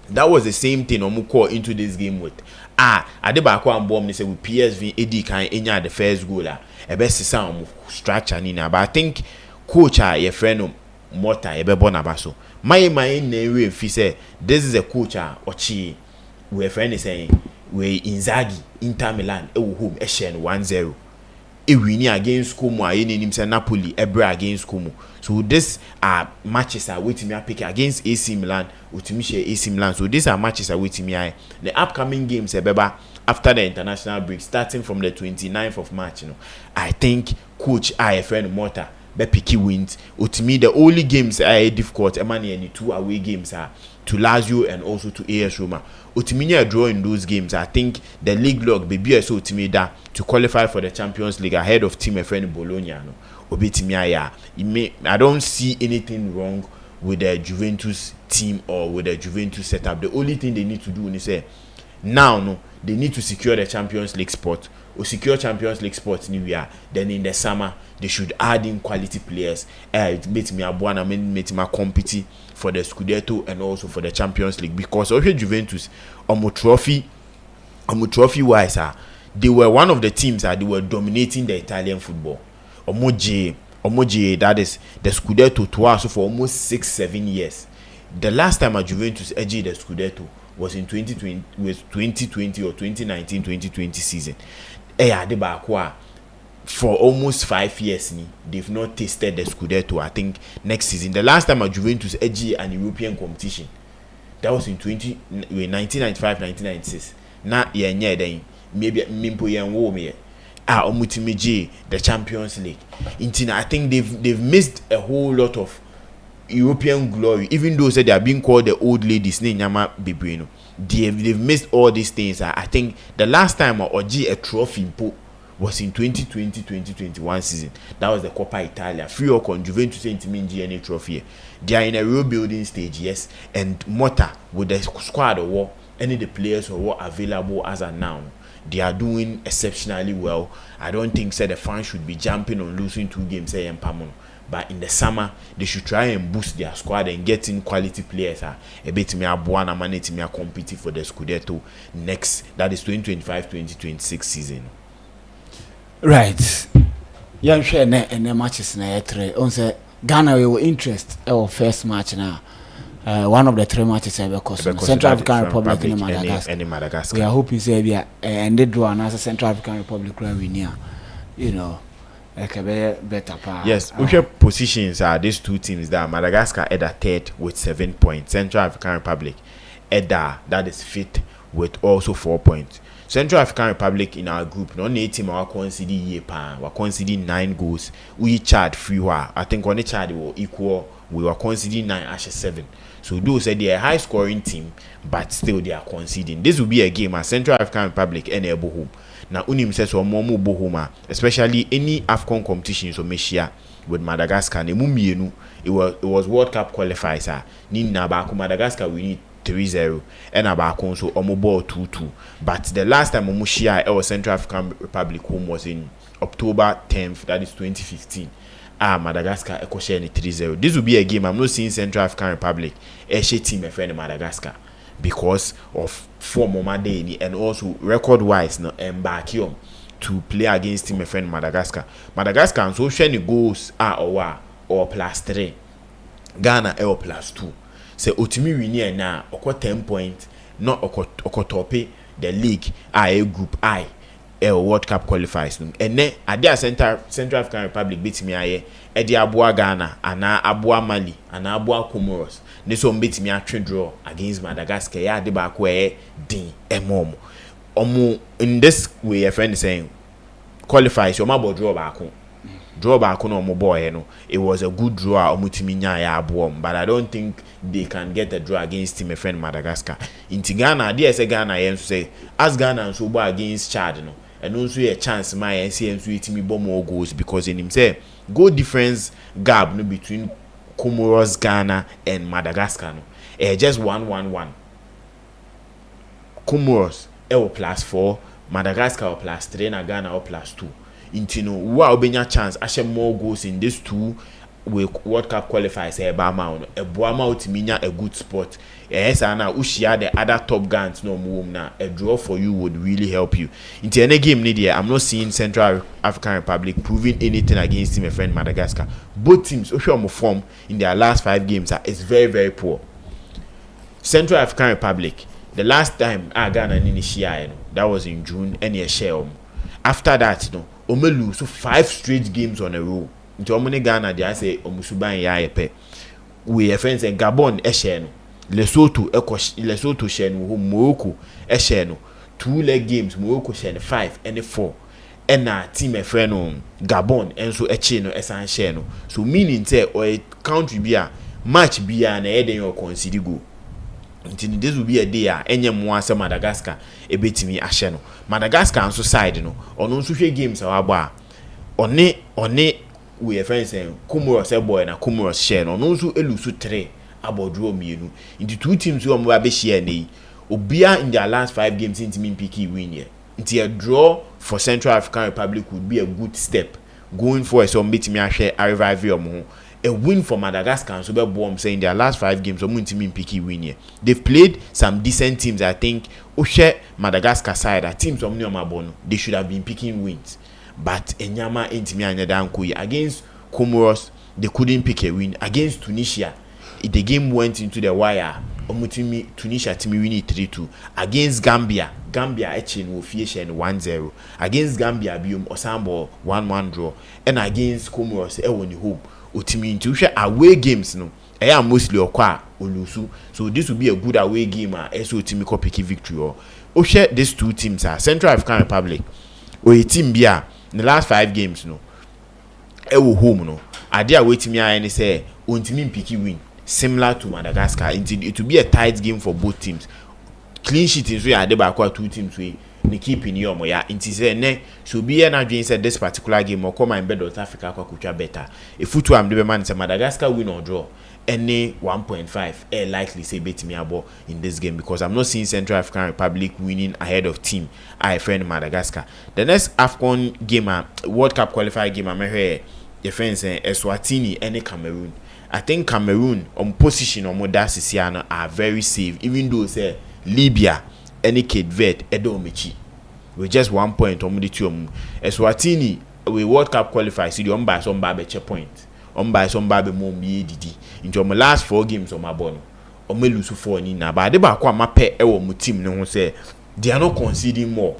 That was the same thing Omuko into this game with. Adebako and Bomb they say with PSV AD can enya the first goal. A best sound structure nina. But I think coach your friend Motta ebebo nabaso. My name if he say this is a coach Ochi we friend is saying we Inzaghi Inter Milan home Eshen 1-0. Winning against Como, Napoli, Ebra against Como. So these are matches are waiting me pick against AC Milan, AC Milan. So these are matches are waiting me. The upcoming games, after the international break, starting from the 29th of March, I think coach friend Motta Bepiki wins. Utimi the only games are difficult. Emani and the 2 away games are to Lazio and also to AS Roma. Utimi a draw in those games. I think the league log be so Utimi da to qualify for the Champions League ahead of team friend Bologna. I don't see anything wrong with the Juventus team or with the Juventus setup. The only thing they need to do is say now they need to secure the Champions League spot or secure Champions League spots anywhere. Then in the summer they should add in quality players. It makes me a compete for the Scudetto and also for the Champions League, because also Juventus trophy wise they were one of the teams that they were dominating the Italian football. Omoje, that is the Scudetto twice for almost 6-7 years. The last time at Juventus edged the Scudetto was in 2020 or 2019-2020 season. For almost 5 years, they've not tasted the Scudetto. I think next season, the last time at Juventus edged an European competition, that was in 1995-1996. Now, then maybe Mimpo Yan the Champions League. I think they've missed a whole lot of European glory, even though they are being called the old ladies. They've missed all these things. I think the last time Oji a trophy was in 2020-2021 season. That was the Coppa Italia. Free or con Juventus ain't mean any trophy. They are in a rebuilding stage, yes. And Mota with the squad or what, any of the players or what available as of now, they are doing exceptionally well. I don't think the fans should be jumping on losing 2 games in Pamon. But in the summer, they should try and boost their squad and get in quality players. A bit me a buana manage me a compete for the Scudetto next. That is 2025-2026 season. Right. Young share and the matches na three. On say Ghana we were interest our first match now. One of the 3 matches because Central African Republic and Madagascar. We are hoping say and they draw another Central African Republic where we near. You know, like a better part. Yes, which positions are these 2 teams that Madagascar at a third with 7 points. Central African Republic that is 5th with also 4 points. Central African Republic in our group, no need team our conceding we conceding 9 goals. We charge free. I think on the charge were equal. We were conceding 9 as 7. So those said they are a high scoring team, but still they are conceding. This will be a game at Central African Republic and Bohum. Now Unim says or Momo Bohuma, especially any AFCON competition so Meshia with Madagascar. It was World Cup qualifiers. Nina Baku Madagascar we need 3-0 and Abakon so ball 2-2. But the last time Omushia or Central African Republic home was in October 10th, that is 2015. Madagascar share 3-0. This will be a game I'm not seeing Central African Republic team a friend Madagascar because of form Momadeni and also record wise no embarkium to play against team a friend Madagascar. Madagascar and so share goals or +3. Ghana +2. Say Otimi win na oko 10 points, not oko tope the league a group I World Cup qualifiers. And then at the Central African Republic beat me aye Edi Abua Ghana ana Abua Mali ana Abua Comoros. This one beat me a draw against Madagascar. Ya de ba ko din emom. In this way a friend is saying qualifies your mabo draw back. Draw back on omo boy no. It was a good draw omutimi nya ya abuom, but I don't think they can get a draw against team a friend Madagascar. In Ghana, there say Ghana yen say as Ghana and so against Chad no. And also a chance my NCM to eat me more goals because in him say goal difference gap no between Comoros, Ghana and Madagascar no. Just 1-1-1. Comoros +4, Madagascar +3 and Ghana +2. Intino wa obenya chance ashe more goals in these 2 World Cup qualifiers Boama utiminya a good spot. Yes, and now ushia the other top guns no move na a draw for you would really help you. Into any game needed, I'm not seeing Central African Republic proving anything against team a friend Madagascar. Both teams form in their last 5 games is very, very poor. Central African Republic, the last time Ghana Ninishia, that was in June, and a share. After that, Omelu so 5 straight games on a row. Into Omune Ghana, they say Omusuban Yaepe. We are friends and Gabon Esheno. Lesotho Sheno, Morocco Esheno. 2 leg games, Morocco Sheno 5 and 4. And na team a friend Gabon and so Echeno Esan Sheno. So meaning say or a country beer match beer and a or consider go. Until this will be a day any more Madagascar a bit me asheno. Madagascar and so side on no social games our bar. On we are friends saying Comoros boy and a Comoros share on also elusu 3 about draw me into 2 teams who are be share nei obia in their last 5 games into mean PK win here. Into a draw for Central African Republic would be a good step going for some bit me a share a revive a win for Madagascar. So I'm saying their last 5 games, team picky win here. They've played some decent teams. I think Madagascar side, teams they should have been picking wins. But Enyama against Comoros, they couldn't pick a win. Against Tunisia, the game went into the wire. Tunisia team winning 3-2 against Gambia actually will finish 1-0 against Gambia biom Osambo 1-1 draw, and against Comoros won the home otimi into away games no mostly okwa olusu. So this will be a good away game so otimi ko pick victory or these two teams are Central African Republic or a team bia in the last 5 games no home no ade away team ya say ontimi pick win similar to Madagascar. It will be a tight game for both teams. Clean sheet in so ya de back 2 teams we ni keep in your moya inti say ne should be an agent said this particular game or come MYBET.AFRICA kwa kucha better. If futu am de man say Madagascar win or draw any 1.5 likely say bet me abo in this game, because I'm not seeing Central African Republic winning ahead of team I friend Madagascar. The next AFCON game World Cup qualifier game I'm here your friends Eswatini and Cameroon. I think Cameroon on position on that Sisiano are very safe, even though say Libya any Cape Verde Edomichi with just 1 point on the 2 Eswatini we World Cup qualifier see the by some babe point by some babe mombi didi into my last 4 games on my bono or me lose 4 ni na but they ba kwa mape ewo mu team no say they are not conceding more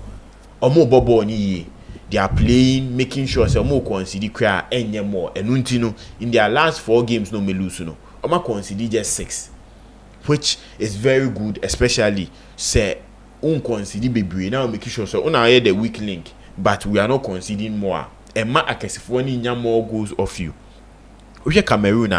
or more bobo ni they are playing, making sure say more concede cry any more. And in their last 4 games no me lose no. Oma concede just 6, which is very good, especially say concede baby now making sure so una hear the weak link, but we are not conceding more. And ma akesifoni nya more goals off you. We Cameroon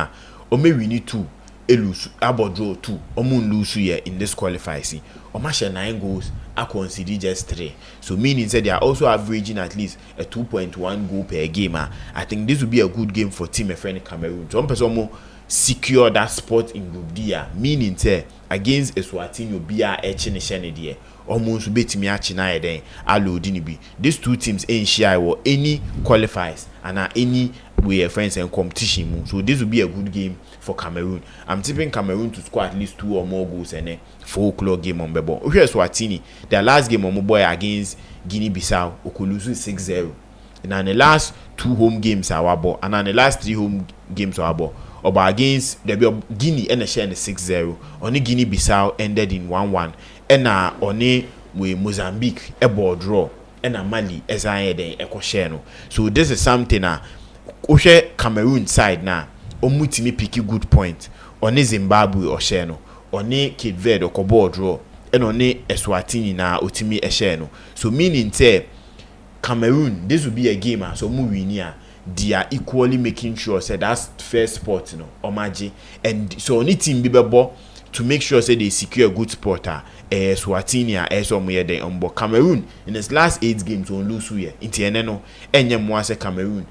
ome win 2, lose about draw 2, omun lose here in this qualifier see. Oma share 9 goals. I consider just 3. So meaning say they are also averaging at least a 2.1 goal per game. I think this will be a good game for team friend Cameroon. So one person more secure that spot in Group D. Meaning say against Eswatini will be a echene there. Almost bet me achina then allo dinibi. These 2 teams ain't share or any qualifiers and any way friends and competition. So this will be a good game for Cameroon. I'm tipping Cameroon to score at least 2 or more goals and 4 o'clock game on Bebo. Here's Swatini. Their last game on my boy against Guinea-Bissau, Okuluzu 6-0. And then the last 2 home games are wabo, and then the last 3 home games are wabo. But against the Guinea and the share 6-0. Only Guinea-Bissau ended in 1-1. And only with Mozambique a ball draw. And Mali as I had a share no. So this is something Cameroon side now. Omutimi pick good point. Only Zimbabwe or share no. One Cape Verde or Kobo draw, and one Eswatini na Otimi Esheno. So meaning say Cameroon, this will be a game so Muwinia they are equally making sure say that's first spot Omaji, and so only team Bibebo to make sure say they secure a good spot Eswatini somewhere there on board. Cameroon in its last 8 games on lose here into eneno enye mwase Cameroon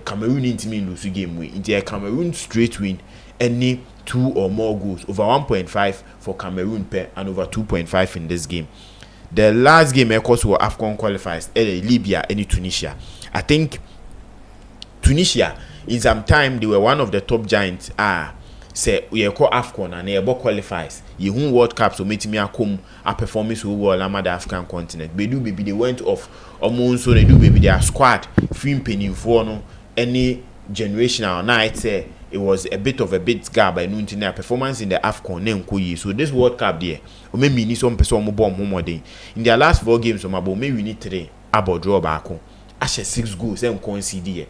Cameroon into me lose game way into a Cameroon straight win any 2 or more goals, over 1.5 for Cameroon per and over 2.5 in this game. The last game of course were AFCON qualifiers, Libya and Tunisia. I think Tunisia in some time they were one of the top giants say we call AFCON and they qualifiers. You won World Cup so meet me a performance who were the African continent. They went off almost so they do baby their squad film penny for no any generational night say it was a bit gap by noon their performance in the AFCON name. So this World Cup there, or maybe need some person more bomb more day. In their last 4 games, maybe we need 3 about draw back home. Actually 6 goals, and concede.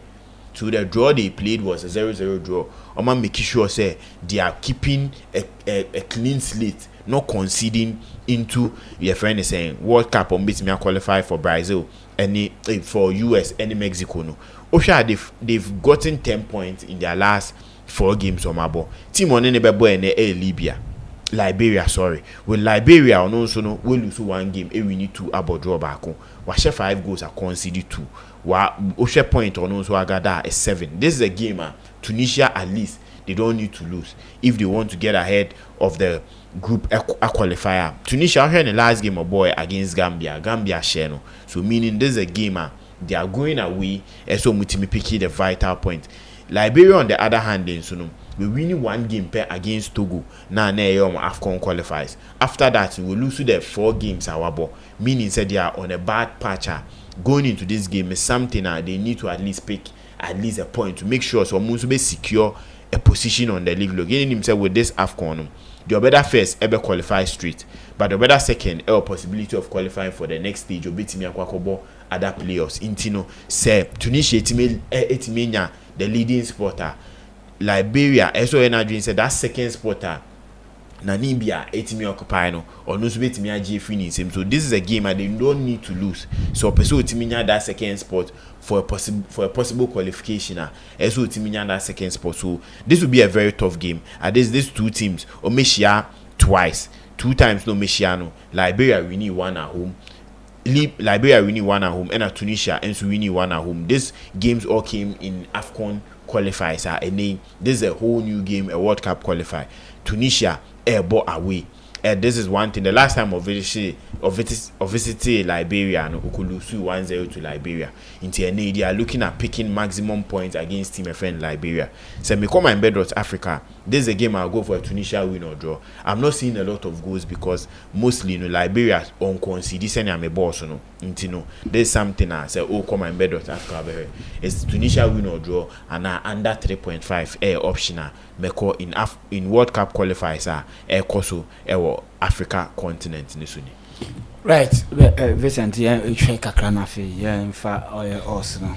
So the draw they played was a 0-0 draw. I'm making sure say they are keeping a clean slate, not conceding into your friend is saying World Cup on beats me qualify for Brazil, any for US, any Mexico no. Osha they've gotten 10 points in their last 4 games on my ball. Team on any Libya. Liberia, sorry. With Liberia on also no we lose 1 game, we need 2 about draw back home. Washe 5 goals are conceded 2. Osha point on also Agada is 7. This is a game Tunisia at least they don't need to lose if they want to get ahead of the group qualifier. Tunisia here in the last game of boy against Gambia share no. So meaning this is a game they are going away and so mutimi picky the vital point. Liberia on the other hand then so no we winning one game per against Togo now AFCON qualifies. After that we will lose to the 4 games our ball, meaning said they are on a bad patch. Going into this game is something they need to at least pick at least a point to make sure so must be secure a position on the league log. Getting himself with this AFCON, the better first ever qualify straight, but the better second a possibility of qualifying for the next stage of beating other playoffs. Intino say Tunisia etimenya the leading spotter. Liberia eso energy said that second spotter Namibia etimi occupy no or no so betimi age free same. So this is a game and they don't need to lose. So person etiminya that second spot for a possible qualification eso etiminya that second spot. So this will be a very tough game. And these two teams omeshia twice. 2 times no meshiano. Liberia we need 1 at home. Liberia we need 1 at home and Tunisia and so we need 1 at home. These games all came in AFCON qualifiers and this is a whole new game, a World Cup qualifier. Tunisia airborne away. This is one thing. The last time of visiting Liberia, no, Ukulusu 1-0 to Liberia. They are looking at picking maximum points against Team FN Liberia. So me come MYBET.AFRICA. This is a game I'll go for a Tunisia win or draw. I'm not seeing a lot of goals because mostly Liberia on concede. This I'm a boss, no. There's something I say. Oh, come MYBET.AFRICA. It's Tunisia win or draw and under 3.5 optional. Meko in World Cup qualifiers koso Africa continent ni suni. Right, Vincent, check kakra fe mfa us no.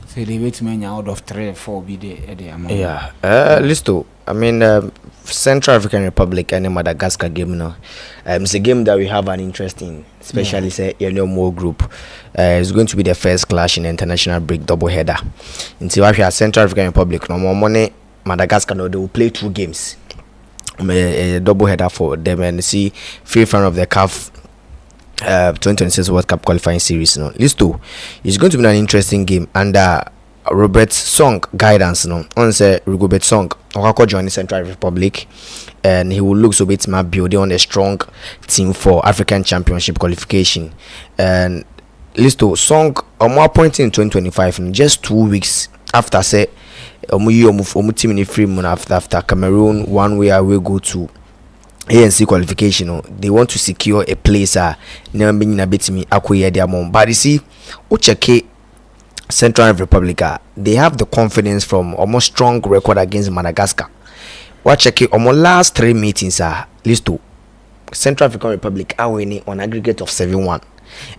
So they wait me out of 3 or 4 be the amount. Yeah. Listo. I mean Central African Republic and Madagascar game no. It's a game that we have an interest in, especially say more group. It's going to be the first clash in the international break double header. Until we have Central African Republic no more money. Madagascar, no, they will play 2 games, a double header for them, and see free front of the CAF 2026 World Cup qualifying series. No, Listo, it's going to be an interesting game under Robert Song guidance. No, on say Robert Song, Okako join the Central Republic, and he will look so bit my building on a strong team for African Championship qualification. And Listo Song, more point in 2025, in just 2 weeks after say. Team in free moon after Cameroon 1 way away go to ANC qualification. They want to secure a place never been a bit me acquire their mom. But you see, Ucheke Central Republic, they have the confidence from almost strong record against Madagascar. Ucheke almost last 3 meetings Listo Central African Republic are winning on aggregate of 7-1.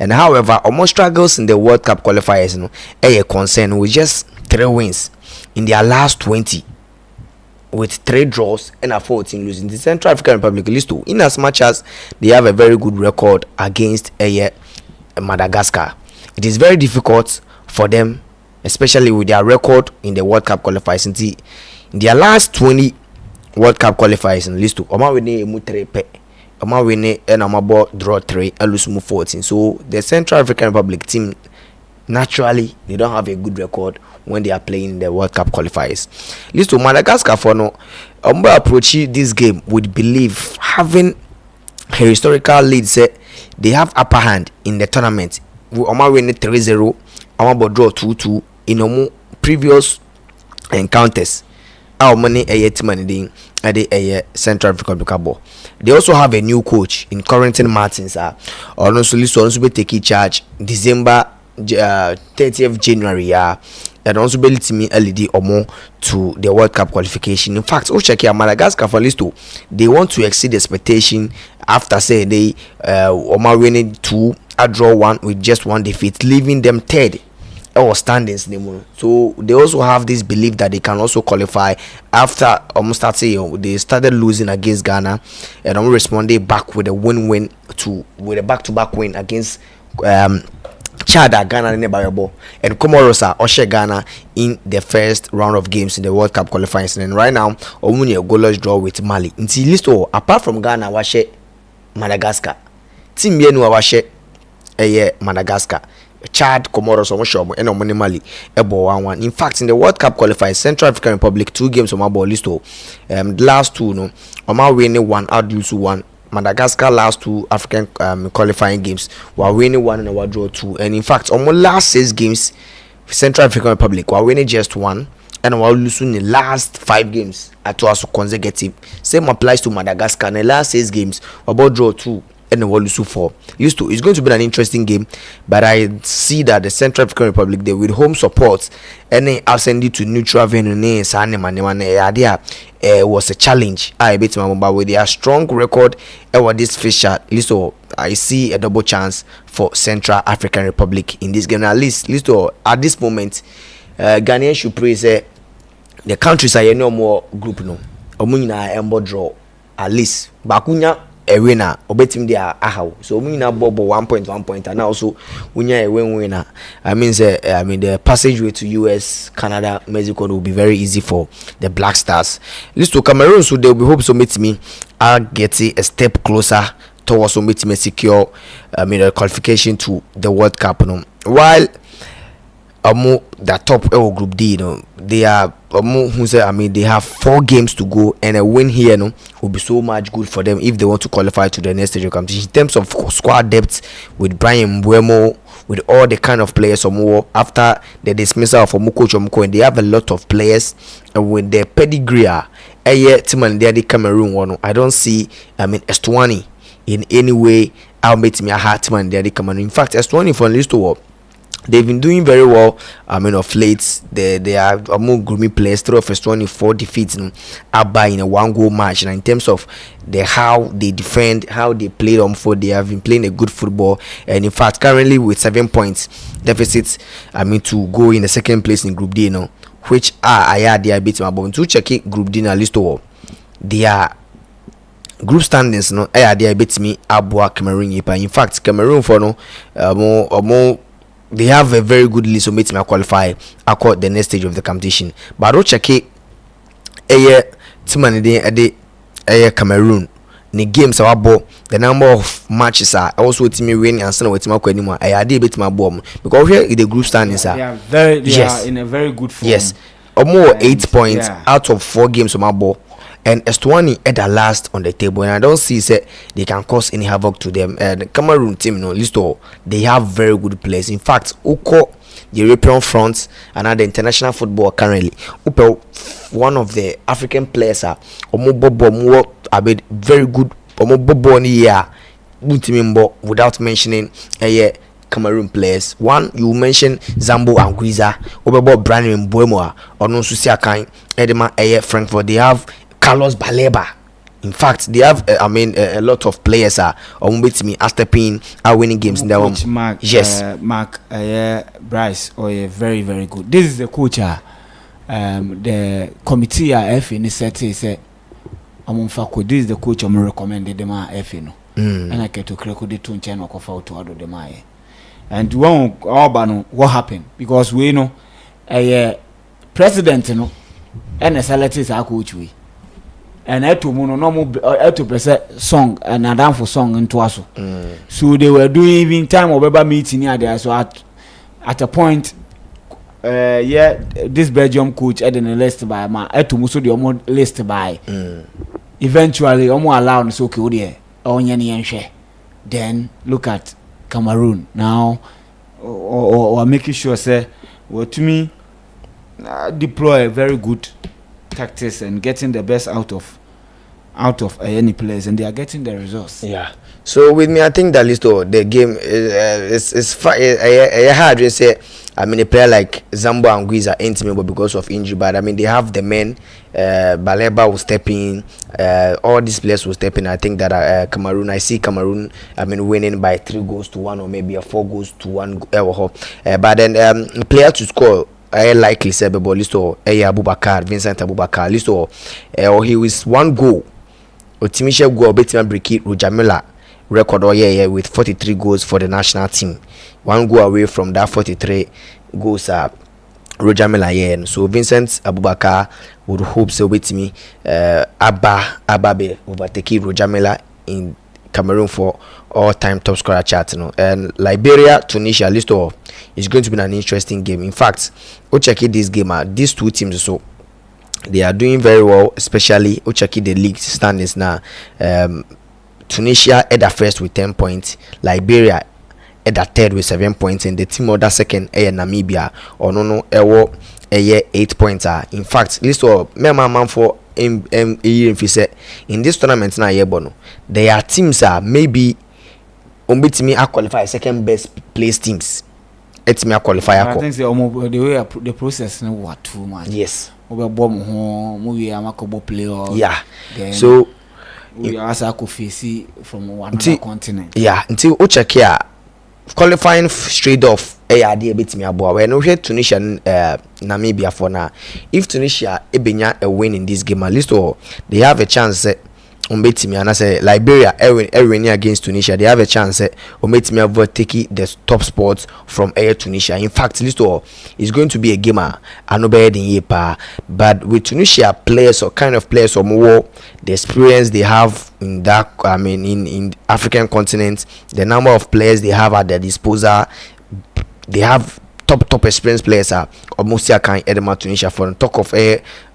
And however, almost struggles in the World Cup qualifiers, a concern with just 3 wins in their last 20 with 3 draws and a 14 losing. The Central African Republic list to in as much as they have a very good record against Madagascar. It is very difficult for them, especially with their record in the World Cup qualifiers. In their last 20 World Cup qualifiers in list to Oma win mu 3 pe. Oma win and Oma draw 3 and lose mu 14. So the Central African Republic team naturally they don't have a good record when they are playing the World Cup qualifiers. List to Madagascar for no approach this game with belief, having a historical lead. Say they have upper hand in the tournament. We win 3-0, draw 2-2 in previous encounters. Our money team at the Central African Republic. They also have a new coach in Corentin Martins. Also be taking charge December 30th January. And also be to me LED or to the World Cup qualification. In fact, check here Madagascar for Listo. They want to exceed expectation after say they winning 2, a draw 1 with just 1 defeat, leaving them 3rd or standings. So they also have this belief that they can also qualify after they started losing against Ghana and responded back with a win-win with a back-to-back win against Chad Ghana in the and Comoros are Ghana in the first round of games in the World Cup qualifying. And right now, Omuni a goalless draw with Mali. Until Listo, apart from Ghana, washe Madagascar. Team Yenu washe Madagascar. Chad, Comoros, and Omuni Mali. Ebo 1-1. In fact, in the World Cup qualifiers, Central African Republic 2 games on my ball Listo. The last 2 no, Oma winning 1, out lose 1. Madagascar last 2 African qualifying games were winning 1 and we draw 2. And in fact, almost last 6 games, Central African Republic were winning just 1 and while losing the last 5 games at us consecutive. Same applies to Madagascar. In the last 6 games, about draw 2 and the lose 4. Used to, it's going to be an interesting game, but I see that the Central African Republic, they with home support and they have sent it to neutral venue. Was a challenge. I bet my but with their strong record over this fixture, so I see a double chance for Central African Republic in this game. At least at this moment, Ghanaian should praise the countries are no more group no. Omunina embo draw at least bakunya a winner obetim dia ahaw. So omunina bobo 1 point and also unya a winner. I mean the passageway to US, Canada, Mexico will be very easy for the Black Stars. List to Cameroon, so they will be hope so meet me are getting a step closer towards so meet me secure the qualification to the World Cup. No? While the top group D, they are they have 4 games to go, and a win here will be so much good for them if they want to qualify to the next stage of competition. In terms of squad depth, with Brian Mbuemo, with all the kind of players after the dismissal of Coach Omuko, and they have a lot of players, and with their pedigree, the Cameroon one, I don't see Estwani in any way. I'll make me a hard man the Cameroon. In fact, Estwani for list to work. They've been doing very well. Of late, they are among gloomy players. 3 of first 24 defeats Abba in a 1-goal match. And in terms of how they defend, how they play on foot, they have been playing a good football. And in fact, currently with 7 points deficits, to go in the second place in Group D, which they are beating about to check it Group D na list of they are group standings. They are beating me Abua Cameroon. In fact, Cameroon for more. They have a very good list of mates to qualify across the next stage of the competition. But don't check it. Cameroon. The games are about the number of matches are also with me winning and some with my anymore. I did bit my bomb because here in the group standings are they are in a very good form. Yes, or more 8 points out of 4 games on my ball. And Estwani at the last on the table, and I don't see they can cause any havoc to them. The Cameroon team, they have very good players. In fact, Uko, the European front, and the international football currently, one of the African players are very good. Without mentioning Cameroon players. One, you mentioned Zambo Anguiza, Brandon Mbuemo, or no Susiakai, Edema Frankfurt. They have Carlos Baleba. In fact, they have a lot of players are stepping are winning games in their own. Mark, yes, Mark Bryce, very very good. This is the coach. The committee FA in set say this is the coach I'm recommended them FA no. And I get to critical the two channel of out to other them. And one what happened because we know president and the selectors are coach we. And to present song and a dance for song into us. So they were doing even time of ever meeting here there. So at a point, this Belgium coach had a list by my to Muso the list by. Eventually, allowed so okay, then look at Cameroon now, or making sure say, well, to me, deploy a very good tactics and getting the best out of any players, and they are getting the results. Yeah. So with me, I think that the game is hard to say. A player like Zambo Anguiza ain't me because of injury, but they have the men. Baleba will step in. All these players will step in. I think that Cameroon. I see Cameroon. Winning by 3-1 or maybe a 4-1. But then player to score. I likely say Listo Abubakar, Vincent Abubakar, Listo or he was 1 goal. Otimisha goal betima break Rojamila record with 43 goals for the national team. 1 goal away from that 43 goals Rojamila so Vincent Abubakar would hope so with me Ababe overtake Rojamila in Cameroon for all-time top scorer chart, and Liberia, Tunisia, Listo is going to be an interesting game. In fact, check this game out. These two teams, so they are doing very well, especially check the league standings now. Tunisia at first with 10 points, Liberia at third with 7 points, and the team order second Namibia or no ewo 8 points. In fact, list of man for in this tournament na yebono. There are teams maybe me I qualify second best place teams. It's me I qualify. I think the way the process no what too much. Yes. We bomb home, we are makobo player. Yeah. Then So we also could face from another continent. Yeah, until check here. Qualifying straight off a bit me abo we no hwe Tunisia Namibia for now. If Tunisia ebenya a win in this game, at least they have a chance umbetimi and say Liberia win against Tunisia, they have a chance umbetimi avoid taking the top spots from Tunisia. In fact, list is going to be a game no better than yepa, but with Tunisia players or kind of players or more the experience they have in that in African continent, the number of players they have at their disposal, they have top experienced players almost can edema Tunisia for talk of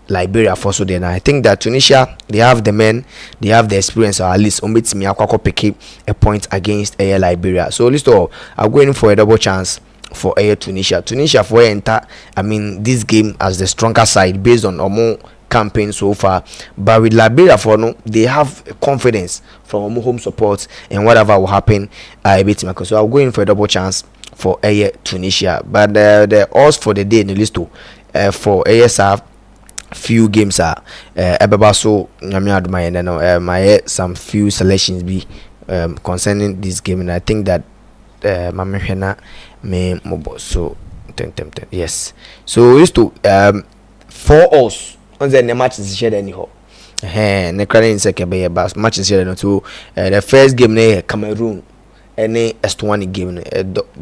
Liberia for so then I think that Tunisia, they have the men, they have the experience, or at least umbetimi akwako pick a point against Liberia. So list I'm going for a double chance for Tunisia for enter this game as the stronger side based on more campaign so far, but with Liberia for no, they have confidence from home support and whatever will happen so I'm going for a double chance for Tunisia. But the odds for the day in the list for ASF few games ebeba so nyame aduma yen no my some few selections be concerning this game, and I think that mamehwena me mobo so 10 yes, so used to for us on the match is shared anyhow ne krane in second be bas match is shared no to the first game ne Cameroon any S1 game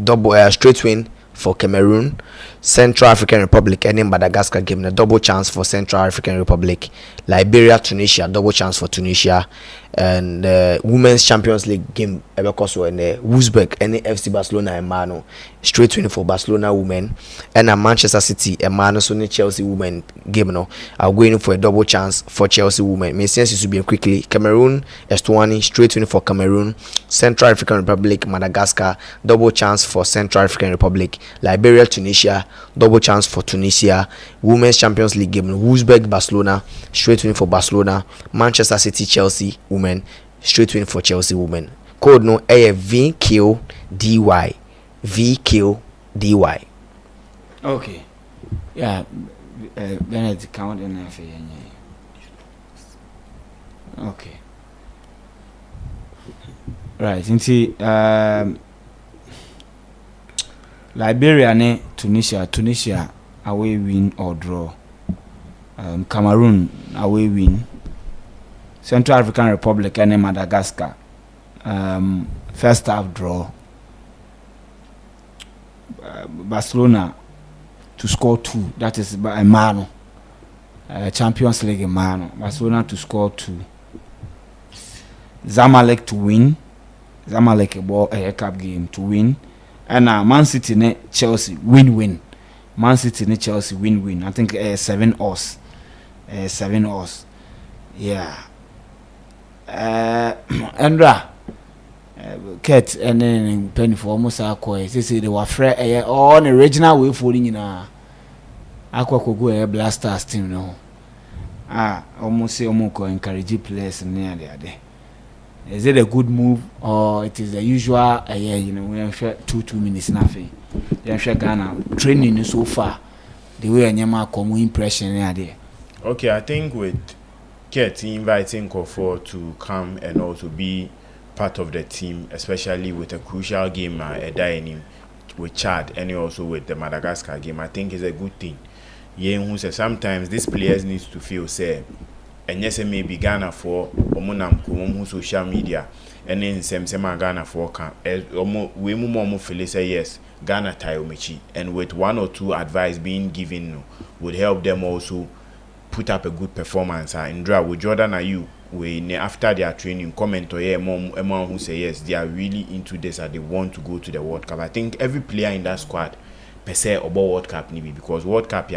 double straight win for Cameroon, Central African Republic, and in Madagascar game a double chance for Central African Republic, Liberia, Tunisia, double chance for Tunisia, and Women's Champions League game Ebekoso and Wolfsburg and FC Barcelona and Mano straight win for Barcelona women, and Manchester City and Mano so Chelsea women game no are going for a double chance for Chelsea women. May sense to be quickly Cameroon S20 straight win for Cameroon, Central African Republic, Madagascar double chance for Central African Republic, Liberia, Tunisia double chance for Tunisia, Women's Champions League game Wolfsburg, Barcelona straight win for Barcelona, Manchester City, Chelsea women straight win for Chelsea women. Code no VQDY. Okay. Yeah. Bennett count in FA. Okay. Right. Into Liberia ne Tunisia away win or draw. Cameroon away win. Central African Republic and Madagascar first half draw. Barcelona to score 2, that is by Mano. Champions League Mano. Barcelona to score 2. Zamalek to win. Zamalek a cup game to win. And Man City ne Chelsea win. Man City ne Chelsea win. I think 7 odds. 7 odds. Yeah. Andra Kate and then penny for almost a coy. They say they were fair on the original way for in Aqua could go blasters team no. Almost say Omoko encourage players near the other. Is it a good move or it is the usual we have 2 minutes nothing. They have Ghana training so far. The way Nyama come impression near there. Okay, I think with Kate inviting Kofor to come and also be part of the team, especially with a crucial game dining with Chad and also with the Madagascar game, I think is a good thing. Yeah, who says sometimes these players need to feel say, and yes, maybe Ghana for Omunam social media, and then same Ghana for we move feel say yes, Ghana Tayomichi, and with 1 or 2 advice being given would help them also put up a good performance. And draw with Jordan and you. When after their training comment or mom who say yes, they are really into this and they want to go to the World Cup. I think every player in that squad per se about World Cup maybe because World Cup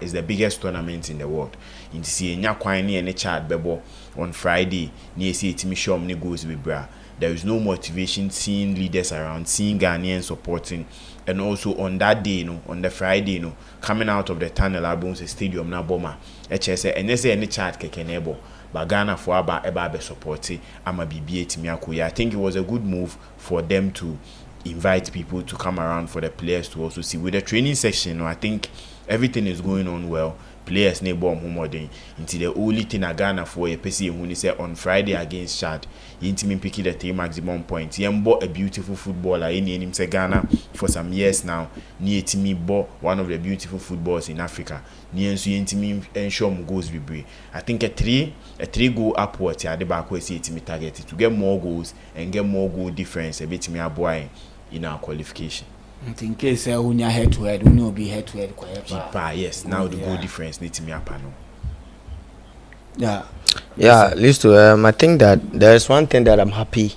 is the biggest tournament in the world. In see Nyakwani and Chad Bebo on Friday, near see Timmy Shom goes with bra. there is no motivation seeing leaders around, seeing Ghanaians supporting. And also on that day, on the Friday, coming out of the tunnel, Abonse Stadium na Boma, HSA, and they say any chat kekenebo, but Ghana for eba supporting, ama BBA Timiakuya. I think it was a good move for them to invite people to come around, for the players to also see. With the training section, I think everything is going on well. Players ne bomb humodin until the only thing a Ghana for a PC when he said on Friday against Chad, you picking the 3 maximum points. He bought a beautiful footballer in him say Ghana for some years now. Near to me bought one of the beautiful footballs in Africa. Near so me ensure goals be brave. I think a three goal upwards at the back where see me target to get more goals and get more goal difference a bit me a boy in our qualification. In case when you head to head, we know be head to head quite. Yes, now the goal difference needs to me up. Yeah, Listo, I think that there is one thing that I'm happy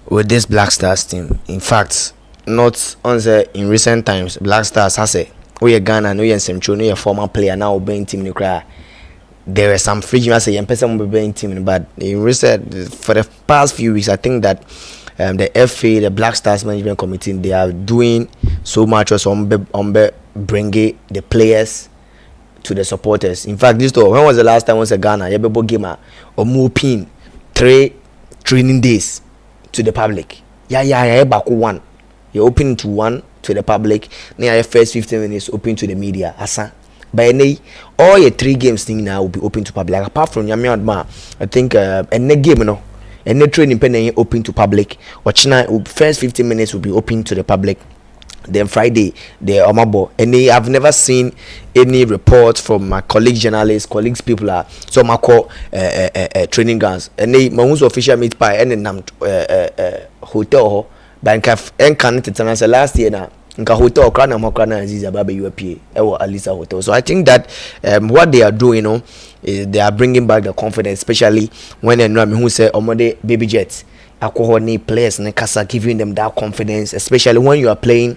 with this Black Stars team. In fact, not on the in recent times, Black Stars has a we are Ghana, no yen Semcho, no former player now obeying team in the there are some free I say young person obeying team, but in recent for the past few weeks, I think that the FA, the Black Stars Management Committee, they are doing so much also on bringing the players to the supporters. In fact, this when was the last time was a Ghana Yabebo gamer or moving 3 training days to the public? Back one. You open to one to the public. Now your first 15 minutes open to the media. Asa. By all your 3 games thing now will be open to public. Apart from Yami Adma, I think and the game and the training pen open to public. Or first 15 minutes will be open to the public. Then Friday, the Omabo. And I've never seen any report from my colleagues, journalists, colleagues, people are so my call training grounds. And they my official meet by any hotel. But I can't last year now. Hotel Krana Mokrana is a baby UAP or Alisa Hotel. So I think that what they are doing, is they are bringing back the confidence, especially when they know who say Omode baby jets, alcohol players and Casa giving them that confidence, especially when you are playing.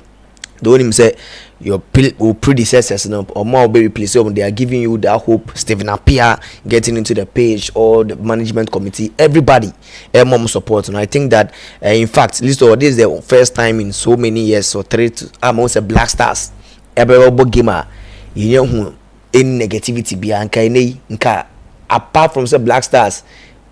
Don't even say your predecessors or more baby players, they are giving you that hope. Stephen Appiah getting into the page, or the management committee, everybody, mom support. And I think that in fact, this is the first time in so many years, or 3 to amongst the Black Stars, every gamer, you know who any negativity be nka apart from the Black Stars.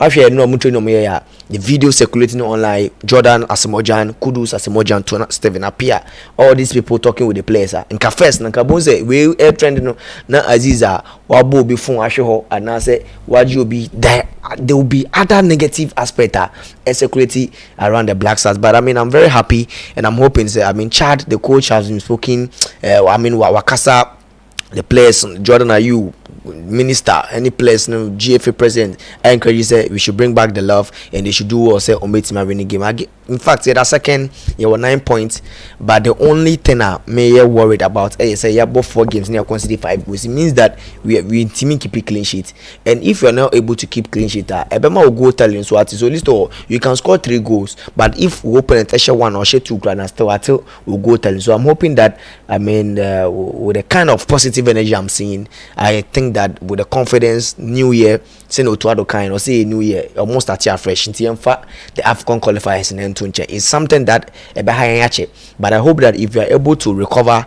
Actually, no much no more. The video circulating online, Jordan Asamoah, Kudus Asamoah, Stephen Appiah, all these people talking with the players. In first, na kabonze we air trend no na Aziza wabo be phone asho and na say what you be there will be other negative aspect security around the Black Stars. But I mean, I'm very happy and I'm hoping say Chad, the coach, has been speaking. Wakasa, the players, Jordan, are you minister, any place, no GFA president, I encourage you say we should bring back the love and they should do or say on winning game. In fact, that second you were 9 points, but the only thing I may worried about is say both 4 games near consider 5 goals. It means that we team keep a clean sheet, and if you are not able to keep clean sheet, Ebema will go tell you so at least you can score 3 goals, but if we open a share 1 or share 2 grand still we'll go tell you. So I'm hoping that with the kind of positive energy I'm seeing, I think that with the confidence, new year, say no to other kind, or say new year, almost start here fresh. In fact, the African qualifiers in Entunche is something that but I hope that if you are able to recover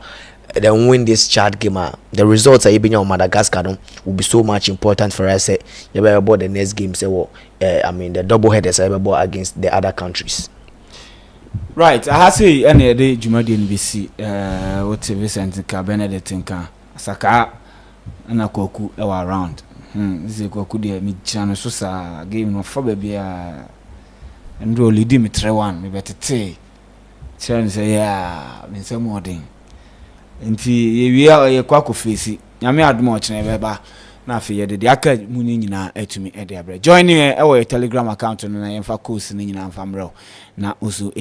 then win this Chad game, the results are even on Madagascar will be so much important for us. You about the next game, say the double headers are against the other countries. Right, I have say any day Jumadi NBC what Vincent Benedict Saka and Koku around. This is Koku de mi channel so sa game no for baby and roll Dimitri one me better say say yeah me say more thing. Nti we are kwako face nyame admo chene beba na afi de aka muni nyina atumi e de abre join me e wo Telegram account no na yemfa course ni nyina mfa mro na oso